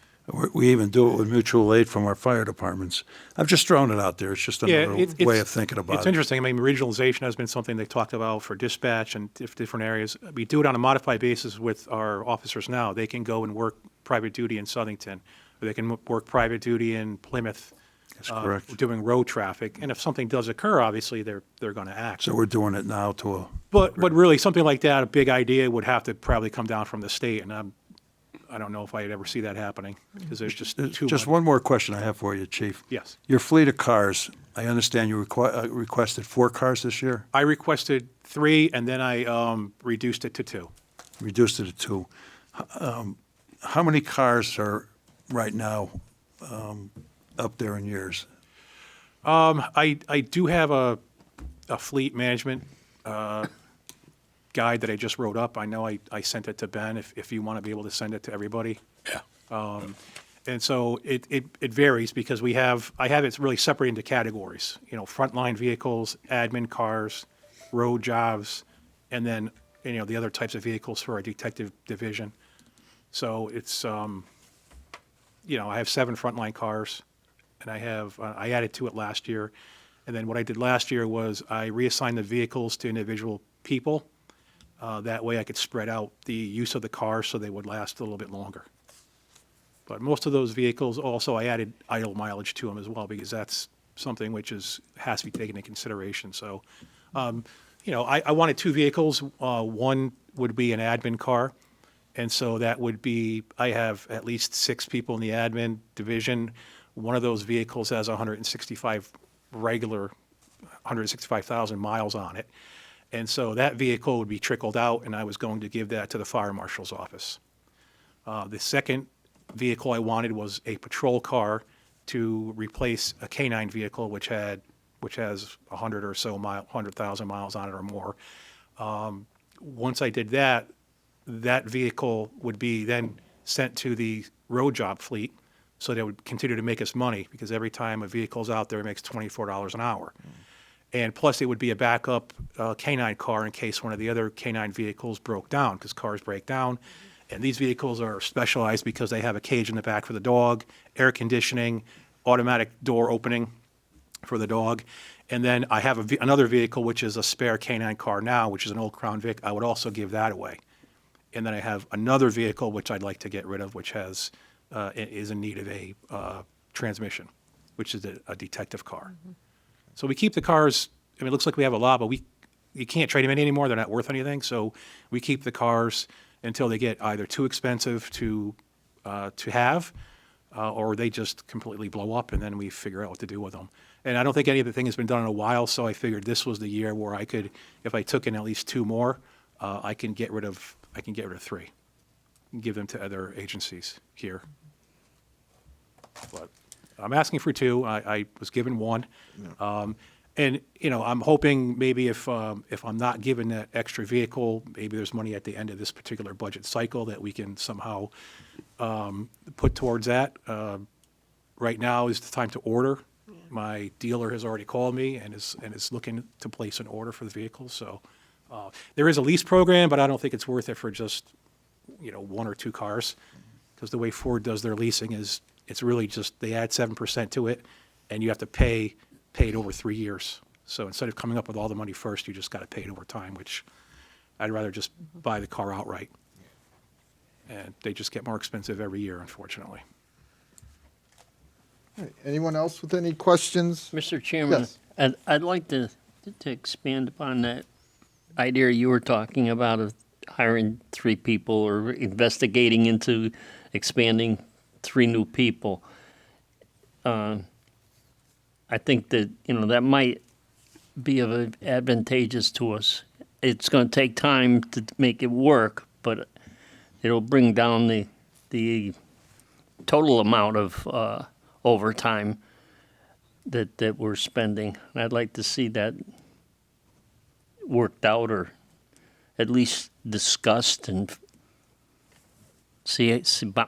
We even do it with mutual aid from our fire departments. I'm just throwing it out there. It's just another way of thinking about it. It's interesting. I mean, regionalization has been something they talked about for dispatch and different areas. We do it on a modified basis with our officers now. They can go and work private duty in Southington, or they can work private duty in Plymouth. That's correct. Doing road traffic. And if something does occur, obviously, they're going to act. So we're doing it now to a. But really, something like that, a big idea would have to probably come down from the state, and I don't know if I'd ever see that happening, because there's just too much. Just one more question I have for you, Chief. Yes. Your fleet of cars, I understand you requested 4 cars this year? I requested 3, and then I reduced it to 2. Reduced it to 2. How many cars are right now up there in years? I do have a fleet management guide that I just wrote up. I know I sent it to Ben, if you want to be able to send it to everybody. Yeah. And so it varies, because I have it really separated into categories, frontline vehicles, admin cars, road jobs, and then, the other types of vehicles for our detective division. So it's, I have 7 frontline cars, and I added to it last year. And then what I did last year was I reassigned the vehicles to individual people. That way I could spread out the use of the cars so they would last a little bit longer. But most of those vehicles, also I added idle mileage to them as well, because that's something which has to be taken into consideration. So, I wanted 2 vehicles. One would be an admin car, And so that would be, I have at least 6 people in the admin division. One of those vehicles has 165,000 miles on it. And so that vehicle would be trickled out, and I was going to give that to the fire marshal's office. The second vehicle I wanted was a patrol car to replace a K-9 vehicle, which has 100,000 miles on it or more. Once I did that, that vehicle would be then sent to the road job fleet, so they would continue to make us money, because every time a vehicle's out there, it makes $24 an hour. And plus, it would be a backup K-9 car in case one of the other K-9 vehicles broke down, because cars break down. And these vehicles are specialized because they have a cage in the back for the dog, air conditioning, automatic door opening for the dog. And then I have another vehicle, which is a spare K-9 car now, which is an old Crown Vic. I would also give that away. And then I have another vehicle, which I'd like to get rid of, which is in need of a transmission, which is a detective car. So we keep the cars. I mean, it looks like we have a lot, but you can't trade them in anymore. They're not worth anything. So we keep the cars until they get either too expensive to have, or they just completely blow up, and then we figure out what to do with them. And I don't think any of the thing has been done in a while, so I figured this was the year where I could, if I took in at least 2 more, I can get rid of 3 and give them to other agencies here. But I'm asking for 2. I was given 1. And, I'm hoping maybe if I'm not given that extra vehicle, maybe there's money at the end of this particular budget cycle that we can somehow put towards that. Right now is the time to order. My dealer has already called me and is looking to place an order for the vehicle. So there is a lease program, but I don't think it's worth it for just 1 or 2 cars, because the way Ford does their leasing is it's really just they add 7% to it, and you have to pay it over 3 years. So instead of coming up with all the money first, you just got to pay it over time, which I'd rather just buy the car outright. And they just get more expensive every year, unfortunately. All right. Anyone else with any questions? Mr. Chairman, Yes. I'd like to expand upon that idea you were talking about of hiring 3 people or investigating into expanding 3 new people. I think that, that might be advantageous to us. It's going to take time to make it work, but it'll bring down the total amount of overtime that we're spending. And I'd like to see that worked out, or at least discussed, and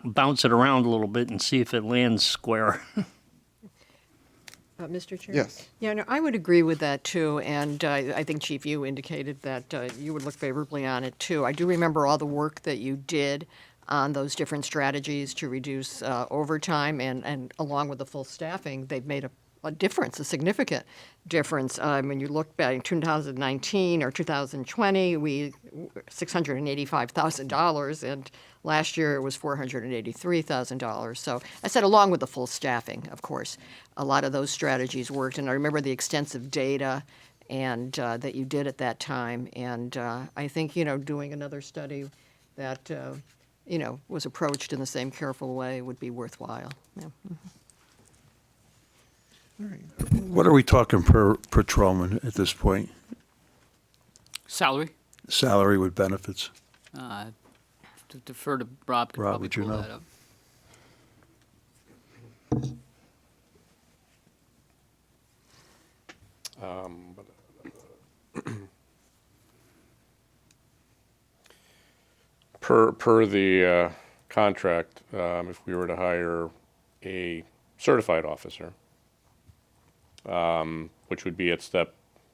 bounce it around a little bit and see if it lands square. Mr. Chair? Yes. Yeah, no, I would agree with that, too, and I think, Chief, you indicated that you would look favorably on it, too. I do remember all the work that you did on those different strategies to reduce overtime, and along with the full staffing, they've made a difference, a significant difference. When you look back in 2019 or 2020, we $685,000, and last year it was $483,000. So I said, along with the full staffing, of course, a lot of those strategies worked. And I remember the extensive data and that you did at that time. And I think doing another study that was approached in the same careful way would be worthwhile. Yeah. What are we talking per patrolman at this point? Salary? Salary with benefits? To defer to Rob, could Rob, probably would you pull know? that up. Per the contract, if we were to hire a certified officer, which would be at step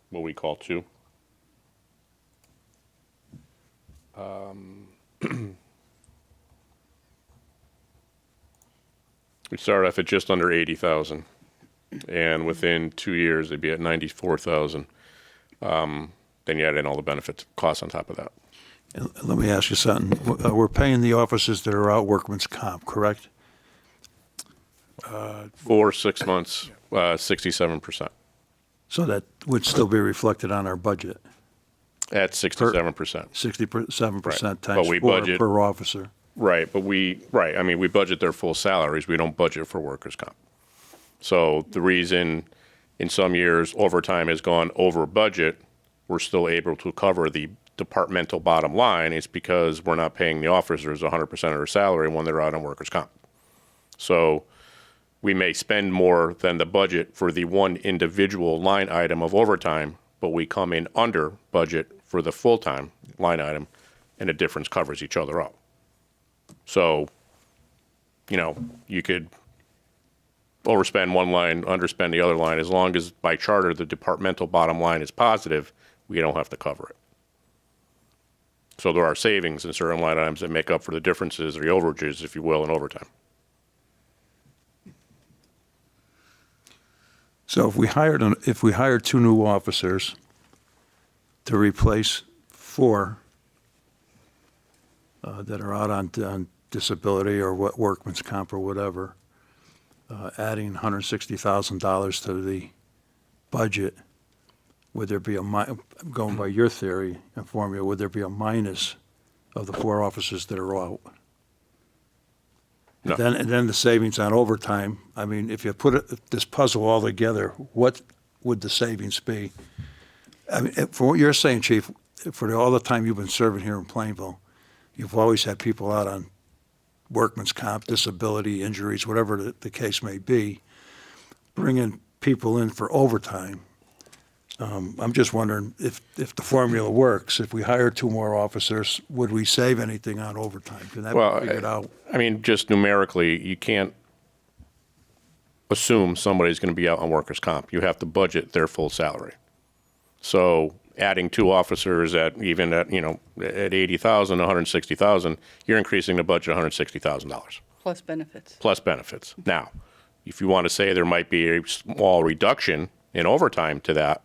what we call 2. We'd start off at just under 80,000, and within 2 years they'd be at 94,000. Then you add in all the benefits costs on top of that. And let me ask you something. We're paying the officers that are out workman's comp, correct? For 6 months, 67%. So that would still be reflected on our budget. At 67%. 67% Right. times But we 4 budget- per officer. Right, but I mean, we budget their full salaries. We don't budget for workers' comp. So the reason in some years overtime has gone over budget, we're still able to cover the departmental bottom line is because we're not paying the officers 100% of their salary when they're out on workers' comp. So we may spend more than the budget for the one individual line item of overtime, but we come in under budget for the full-time line item, and the difference covers each other up. So, you could overspend one line, underspend the other line. As long as by charter the departmental bottom line is positive, we don't have to cover it. So there are savings in certain line items that make up for the differences or the overages, if you will, in overtime. So if we hired 2 new officers to replace 4 that are out on disability or workman's comp or whatever, adding $160,000 to the budget, would there be going by your theory and formula, would there be a minus of the 4 officers that are out? No. And then the savings on overtime, I mean, if you put this puzzle all together, what would the savings be? I mean, for what you're saying, Chief, for all the time you've been serving here in Plainville, you've always had people out on workman's comp, disability, injuries, whatever the case may be, bringing people in for overtime. I'm just wondering if the formula works, if we hire 2 more officers, would we save anything on overtime? Can that be figured out? I mean, just numerically, you can't assume somebody's going to be out on workers' comp. You have to budget their full salary. So adding 2 officers at 80,000, 160,000, you're increasing the budget $160,000. Plus benefits. Plus benefits. Now, if you want to say there might be a small reduction in overtime to that,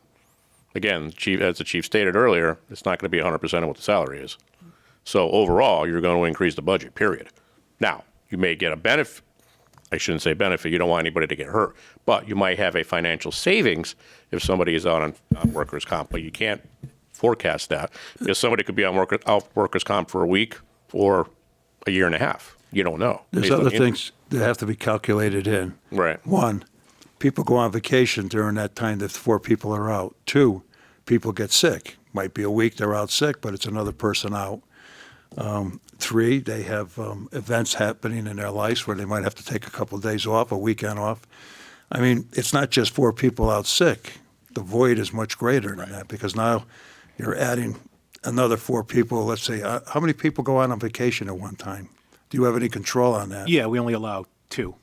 again, as the chief stated earlier, it's not going to be 100% of what the salary is. So overall, you're going to increase the budget, period. Now, you may get a benefit. I shouldn't say benefit. You don't want anybody to get hurt. But you might have a financial savings if somebody is out on workers' comp. But you can't forecast that because somebody could be on workers' comp for a week or a year and a half. You don't know. There's other things that have to be calculated in. Right. 1, people go on vacation during that time that 4 people are out. 2, people get sick. Might be a week they're out sick, but it's another person out. 3, they have events happening in their lives where they might have to take a couple of days off, a weekend off. I mean, it's not just 4 people out sick. The void is much greater than that because now you're adding another 4 people. Let's say, how many people go out on vacation at one time? Do you have any control on that? Yeah, we only allow 2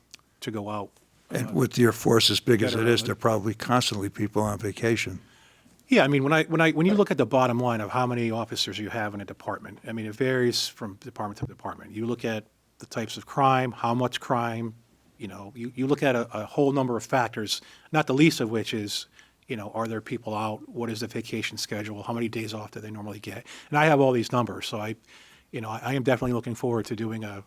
to go out. And with your force as big as it is, there are probably constantly people on vacation. Yeah, I mean, when you look at the bottom line of how many officers you have in a department, I mean, it varies from department to department. You look at the types of crime, how much crime, you look at a whole number of factors, not the least of which is, are there people out? What is the vacation schedule? How many days off do they normally get? And I have all these numbers, so I am definitely looking forward to doing a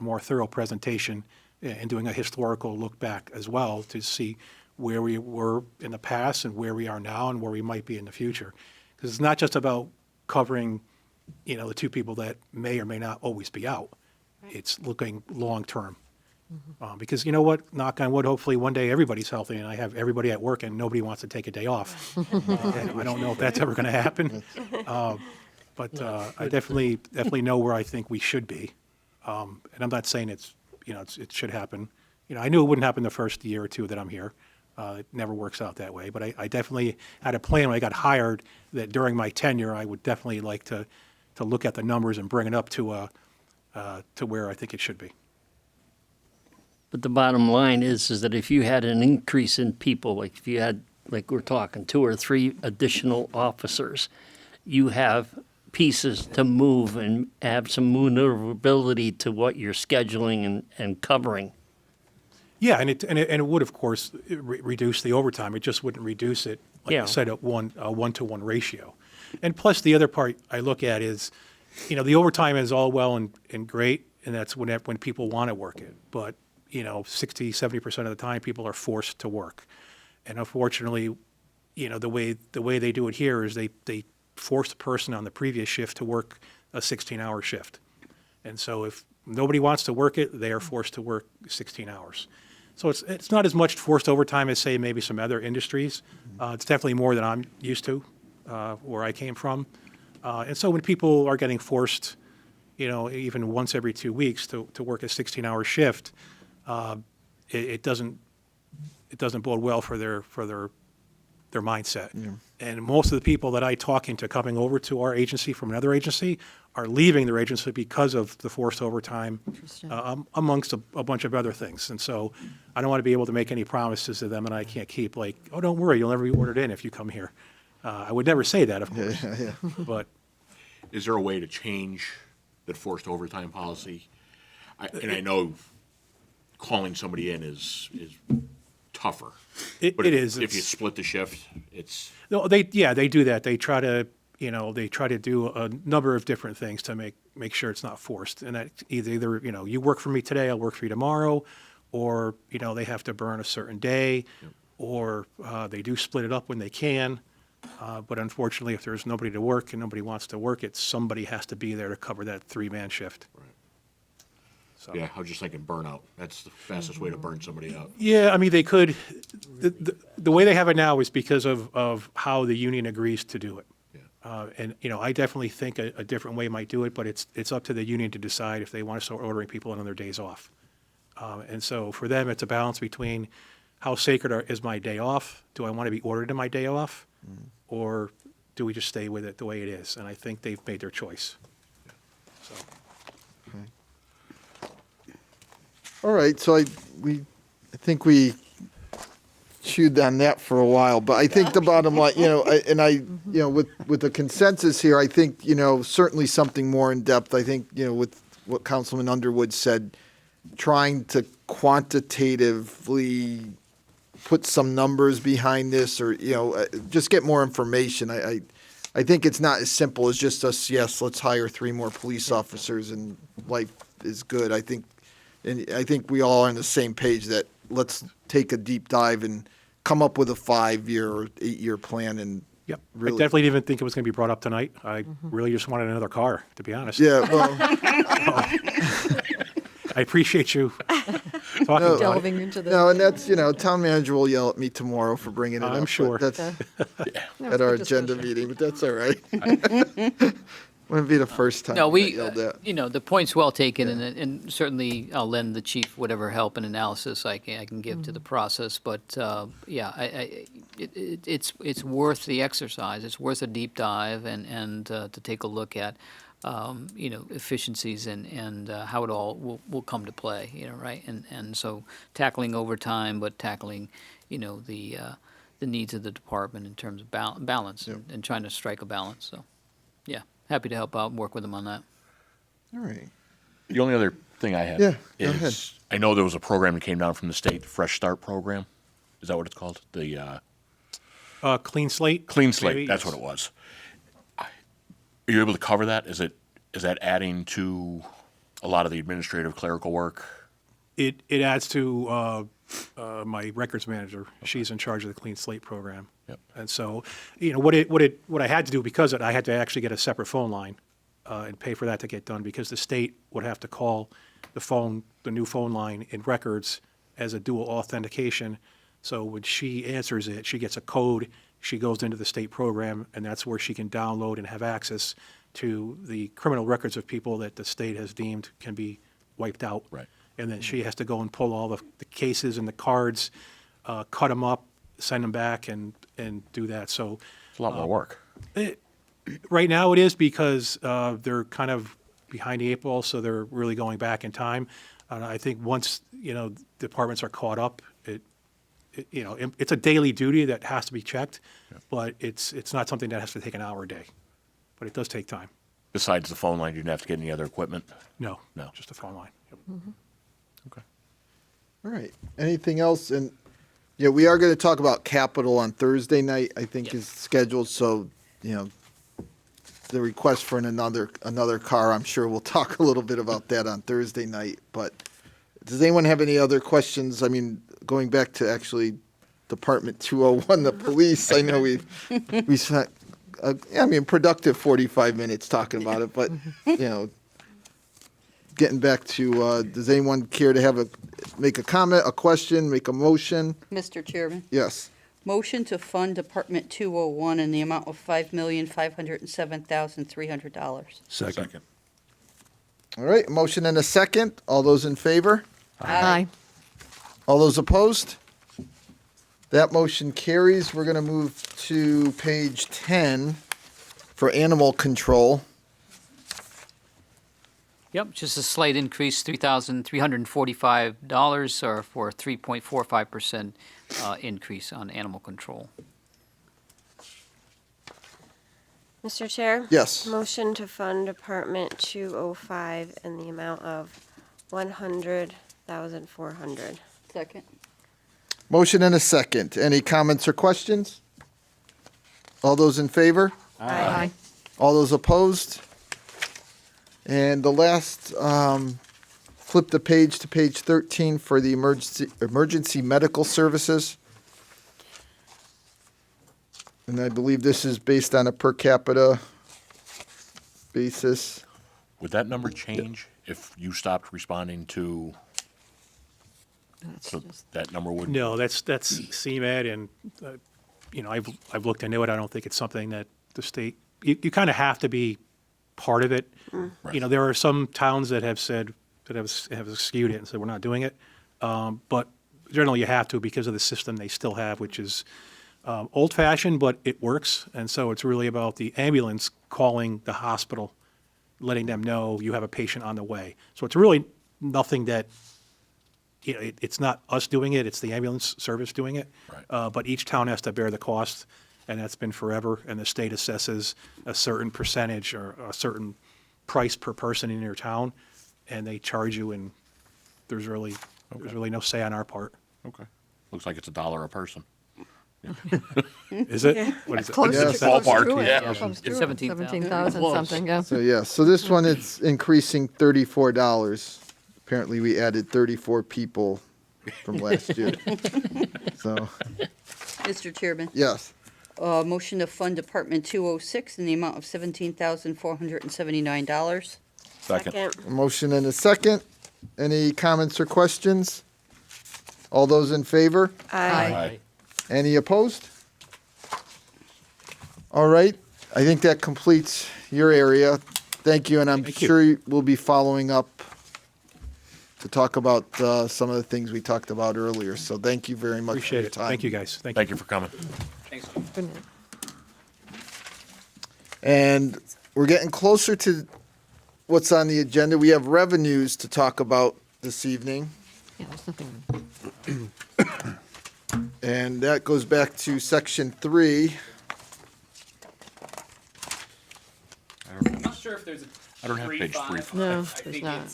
more thorough presentation and doing a historical look back as well to see where we were in the past and where we are now and where we might be in the future. Because it's not just about covering, the 2 people that may or may not always be out. Right. It's looking long-term. Mm-hmm. Because you know what, knock on wood, hopefully one day everybody's healthy and I have everybody at work and nobody wants to take a day off. I don't know if that's ever going to happen. But I definitely know where I think we should be. And I'm not saying it should happen. I knew it wouldn't happen the first year or 2 that I'm here. It never works out that way. But I definitely had a plan when I got hired that during my tenure, I would definitely like to look at the numbers and bring it up to where I think it should be. But the bottom line is that if you had an increase in people, like if you had, like we're talking, 2 or 3 additional officers, you have pieces to move and have some maneuverability to what you're scheduling and covering. Yeah, and it would, of course, reduce the overtime. It just wouldn't reduce it, like I said, at a 1-to-1 ratio. And plus, the other part I look at is, the overtime is all well and great, and that's when people want to work it. But 60, 70% of the time, people are forced to work. And unfortunately, the way they do it here is they forced a person on the previous shift to work a 16-hour shift. And so if nobody wants to work it, they are forced to work 16 hours. So it's not as much forced overtime as, say, maybe some other industries. It's definitely more than I'm used to, where I came from. And so when people are getting forced, even once every 2 weeks to work a 16-hour shift, it doesn't bode well for their mindset. Yeah. And most of the people that I talk into coming over to our agency from another agency are leaving their agency because of the forced overtime, amongst a bunch of other things. And so I don't want to be able to make any promises to them that I can't keep, like, oh, don't worry, you'll never be ordered in if you come here. I would never say that, of course. Yeah. But Is there a way to change the forced overtime policy? And I know calling somebody in is tougher. It is. If you split the shift, it's. No, they do that. They try to do a number of different things to make sure it's not forced. And that either you work for me today, I'll work for you tomorrow, or they have to burn a certain day, or they do split it up when they can. But unfortunately, if there's nobody to work and nobody wants to work it, somebody has to be there to cover that 3-man shift. Right. So. Yeah, I was just thinking burnout. That's the fastest way to burn somebody out. Yeah, I mean, they could. The way they have it now is because of how the union agrees to do it. Yeah. And I definitely think a different way might do it, but it's up to the union to decide if they want to start ordering people in on their days off. And so for them, it's a balance between how sacred is my day off? Do I want to be ordered in my day off? Or do we just stay with it the way it is? And I think they've made their choice. So. All right, so I think we chewed on that for a while, but I think the bottom line, with the consensus here, I think, certainly something more in depth. I think, with what Councilman Underwood said, trying to quantitatively put some numbers behind this, or, just get more information. I think it's not as simple as just us, yes, let's hire 3 more police officers and life is good. I think we all are on the same page that let's take a deep dive and come up with a 5-year or 8-year plan. And Yep. really, I definitely didn't think it was going to be brought up tonight. I really just wanted another car, to be honest. Yeah, well, I appreciate you talking about Delving it. into the. no, and that's, town manager will yell at me tomorrow for bringing it up. I'm but sure. That's No, at our it's a good agenda discussion. meeting, but that's all right. Wouldn't be the first time No, I we, got yelled at. the point's well taken, and certainly I'll lend the chief whatever help and analysis I can give to the process. But it's worth the exercise. It's worth a deep dive and to take a look at, efficiencies and how it all will come to play. Right? And so tackling overtime, but tackling, the needs of the department in terms of balance and trying to strike a balance. So, yeah. Happy to help out and work with them on that. All right. The only other thing I have Yeah, go is ahead. I know there was a program that came down from the state, the Fresh Start program. Is that what it's called? The Clean slate? Clean Slate. Maybe? That's what it was. Are you able to cover that? Is that adding to a lot of the administrative clerical work? It adds to my records manager. She's in charge of the Clean Slate program. Yep. And so, what I had to do because of it, I had to actually get a separate phone line and pay for that to get done because the state would have to call the new phone line in records as a dual authentication. So when she answers it, she gets a code, she goes into the state program, and that's where she can download and have access to the criminal records of people that the state has deemed can be wiped out. Right. And then she has to go and pull all the cases and the cards, cut them up, send them back, and do that. So It's a lot more work. right now it is because they're kind of behind the 8 ball, so they're really going back in time. And I think once departments are caught up, it's a daily duty that has to be checked, but it's not something that has to take an hour a day. But it does take time. Besides the phone line, you didn't have to get any other equipment? No, No. just a phone line. Yep. Okay. All right. Anything else? And yeah, we are going to talk about capital on Thursday night, I think is scheduled. So, the request for another car, I'm sure we'll talk a little bit about that on Thursday night. But does anyone have any other questions? I mean, going back to actually Department 201, the police, I know we spent productive 45 minutes talking about it, but, getting back to, does anyone care to make a comment, a question, make a motion? Mr. Chairman, Yes. motion to fund Department 201 in the amount of $5,507,300. Second. All right, a motion and a second. All those in favor? Aye. All those opposed? That motion carries. We're going to move to page 10 for animal control. Yep, just a slight increase, $3,345, or for a 3.45% increase on animal control. Mr. Chair? Yes. Motion to fund Department 205 in the amount of $100,400. Second. Motion and a second. Any comments or questions? All those in favor? Aye. All those opposed? And the last, flip the page to page 13 for the emergency medical services. And I believe this is based on a per capita basis. Would that number change if you stopped responding to, so that number would? No, that's CMed, and, I've looked into it. I don't think it's something that the state, you kind of have to be part of it. Right. There are some towns that have said, that have skewed it and said, we're not doing it. But generally you have to because of the system they still have, which is old-fashioned, but it works. And so it's really about the ambulance calling the hospital, letting them know you have a patient on the way. So it's really nothing that, it's not us doing it, it's the ambulance service doing it. Right. But each town has to bear the cost, and that's been forever. And the state assesses a certain percentage or a certain price per person in your town, and they charge you, and there's really no say on our part. Okay. Looks like it's $1 a person. Is it? What is it? Close Yes. to close Ballpark, to it. yeah. Close to it. 17,000. 17,000 something, yeah. So this one, it's increasing $34. Apparently, we added 34 people from last year. So, Mr. Chairman, yes. motion to fund Department 206 in the amount of $17,479. Second. A motion and a second. Any comments or questions? All those in favor? Aye. Any opposed? All right, I think that completes your area. Thank you, and I'm Thank you. sure we'll be following up to talk about some of the things we talked about earlier. So thank you very much for Appreciate your it. time. Thank you, guys. Thank you. Thank you for coming. Good night. And we're getting closer to what's on the agenda. We have revenues to talk about this evening. Yeah, there's nothing. And that goes back to section 3. I'm not sure if there's a I don't have page 3. No, I there's think not.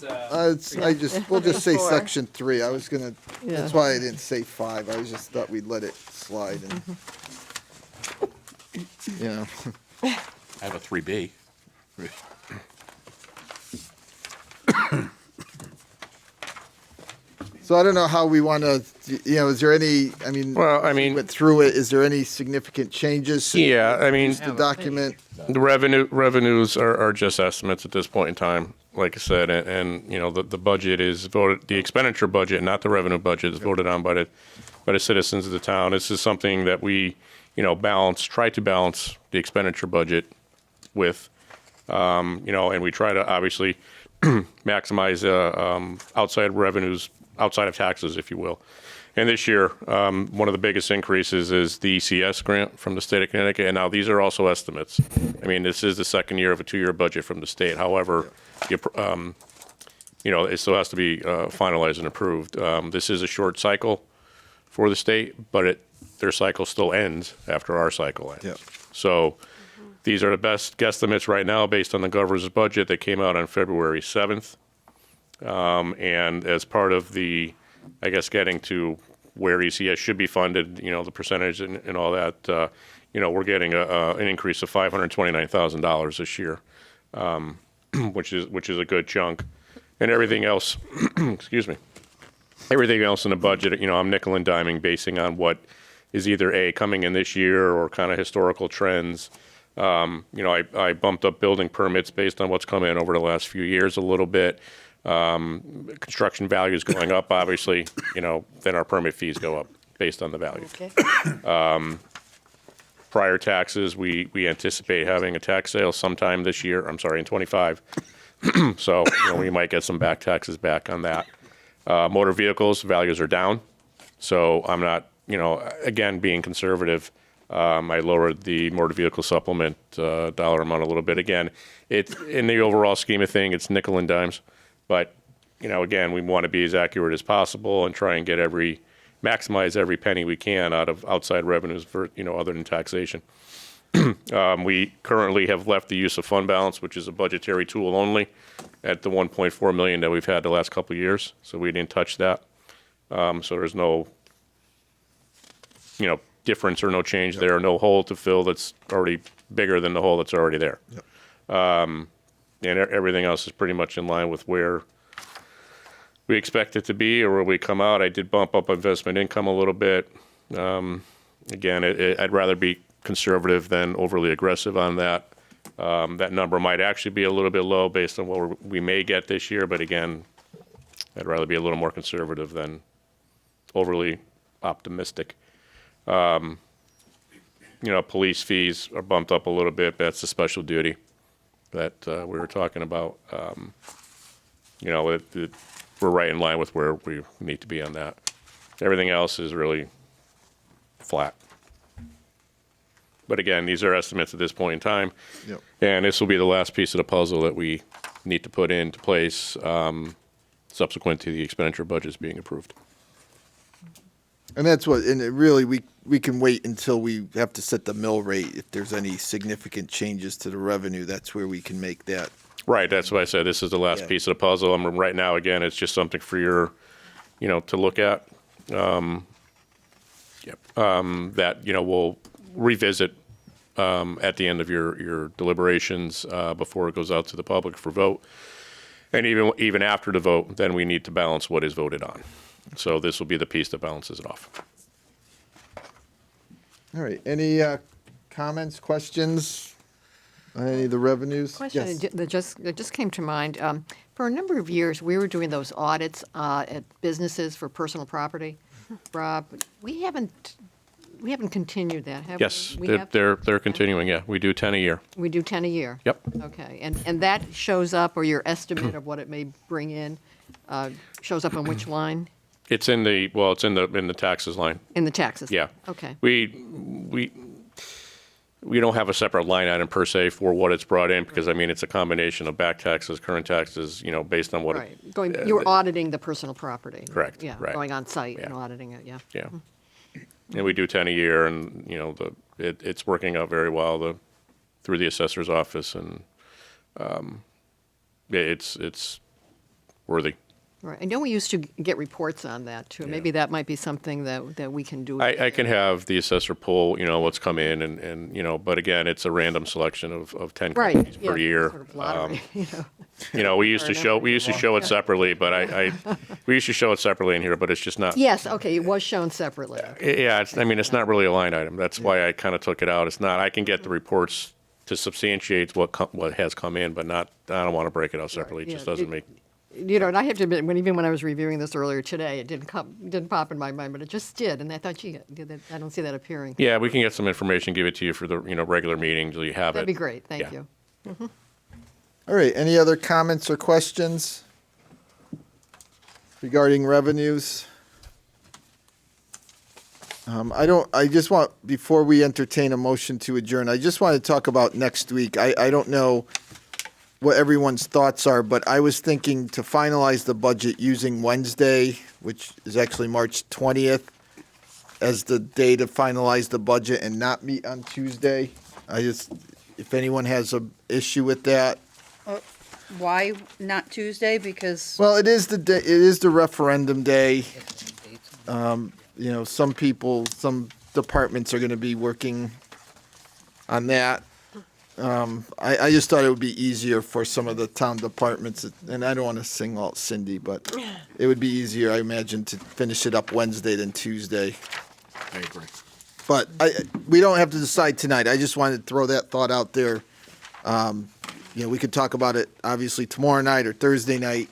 We'll just say 4. section 3. I was gonna, Yeah. that's why I didn't say 5. I was just thought we'd let it slide and, I have a 3B. So I don't know how we want to, is there any, we went through it, is there any significant changes? Yeah, I mean, The document, the revenues are just estimates at this point in time, like I said, and the budget is voted, the expenditure budget, not the revenue budget, is voted on by the citizens of the town. This is something that we, try to balance the expenditure budget with, and we try to obviously maximize outside revenues, outside of taxes, if you will. And this year, one of the biggest increases is the ECS grant from the state of Connecticut. And now these are also estimates. I mean, this is the second year of a 2-year budget from the state. However, it still has to be finalized and approved. This is a short cycle for the state, but their cycle still ends after our cycle ends. Yep. So these are the best guesstimates right now based on the governor's budget that came out on February 7th. And as part of the, I guess, getting to where ECS should be funded, the percentage and all that, we're getting an increase of $529,000 this year, which is a good chunk. And everything else, excuse me, everything else in the budget, I'm nickel and diming basing on what is either coming in this year or kind of historical trends. I bumped up building permits based on what's come in over the last few years a little bit. Construction values going up, obviously, then our permit fees go up based on the value. Okay. Prior taxes, we anticipate having a tax sale sometime this year, in '25. So, we might get some back taxes back on that. Motor vehicles, values are down. So I'm not, again, being conservative, I lowered the motor vehicle supplement dollar amount a little bit. Again, it's in the overall scheme of thing, it's nickel and dimes. But, again, we want to be as accurate as possible and try and get maximize every penny we can out of outside revenues for, other than taxation. We currently have left the use of fund balance, which is a budgetary tool only, at the 1.4 million that we've had the last couple of years. So we didn't touch that. So there's no, difference or no change there, no hole to fill that's already bigger than the hole that's already there. And everything else is pretty much in line with where we expect it to be or where we come out. I did bump up investment income a little bit. Again, I'd rather be conservative than overly aggressive on that. That number might actually be a little bit low based on what we may get this year, but again, I'd rather be a little more conservative than overly optimistic. Police fees are bumped up a little bit. That's the special duty that we were talking about. We're right in line with where we need to be on that. Everything else is really flat. But again, these are estimates at this point in time. Yep. And this will be the last piece of the puzzle that we need to put into place subsequent to the expenditure budgets being approved. And really, we can wait until we have to set the mill rate. If there's any significant changes to the revenue, that's where we can make that. Right, that's why I said this is the last piece of the puzzle. Right now, again, it's just something for your, to look at. That, we'll revisit at the end of your deliberations before it goes out to the public for vote. And even after the vote, then we need to balance what is voted on. So this will be the piece that balances it off. All right. Any comments, questions on any of the revenues? Question Yes. that just came to mind. For a number of years, we were doing those audits at businesses for personal property. Rob, we haven't continued that, have Yes, we? We have? they're continuing, yeah. We do 10 a year. We do 10 a year? Yep. Okay, and that shows up, or your estimate of what it may bring in, shows up on which line? It's in the taxes line. In the taxes? Yeah. Okay. We don't have a separate line item per se for what it's brought in because, it's a combination of back taxes, current taxes, based on what. Right. You're auditing the personal property. Correct, Yeah, right. going on site and auditing it, yeah. Yeah. And we do 10 a year and, it's working out very well through the assessor's office and it's worthy. Right. I know we used to get reports on that, too. Maybe that might be something that we can do. I can have the assessor pull, what's come in and but again, it's a random selection of 10 companies per year. Sort of lottery, We used to show it separately, but we used to show it separately in here, but it's just not. Yes, okay, it was shown separately. Yeah, it's not really a line item. That's why I kind of took it out. It's not, I can get the reports to substantiate what has come in, but I don't want to break it out separately. It just doesn't make. And I have to admit, even when I was reviewing this earlier today, it didn't pop in my mind, but it just did, and I thought, gee, I don't see that appearing. Yeah, we can get some information, give it to you for the regular meeting, so you have it. That'd be great, thank Yeah. you. Mm-hmm. All right. Any other comments or questions regarding revenues? I just want, before we entertain a motion to adjourn, I just want to talk about next week. I don't know what everyone's thoughts are, but I was thinking to finalize the budget using Wednesday, which is actually March 20th, as the day to finalize the budget and not meet on Tuesday. If anyone has an issue with that. Why not Tuesday? Because Well, it is the day, it is the referendum day. Some departments are going to be working on that. I just thought it would be easier for some of the town departments, and I don't want to single out Cindy, but it would be easier, I imagine, to finish it up Wednesday than Tuesday. I agree. But we don't have to decide tonight. I just wanted to throw that thought out there. We could talk about it obviously tomorrow night or Thursday night.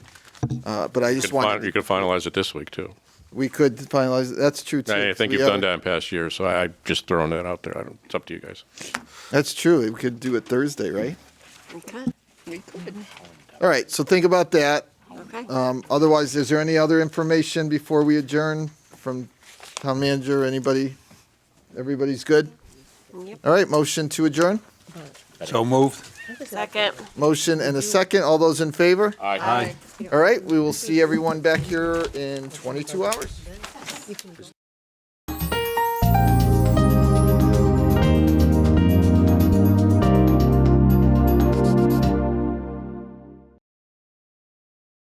But I just wanted. You could finalize it this week too. We could finalize it. That's true too. I think you've done that in past years, so I just throwing that out there. It's up to you guys. That's true. We could do it Thursday, right? We could. We could. All right. So think about that. Okay. Otherwise, is there any other information before we adjourn from town manager? Anybody? Everybody's good? Yep. All right. Motion to adjourn. So moved. Second. Motion and a second. All those in favor? Aye. All right. We will see everyone back here in 22 hours.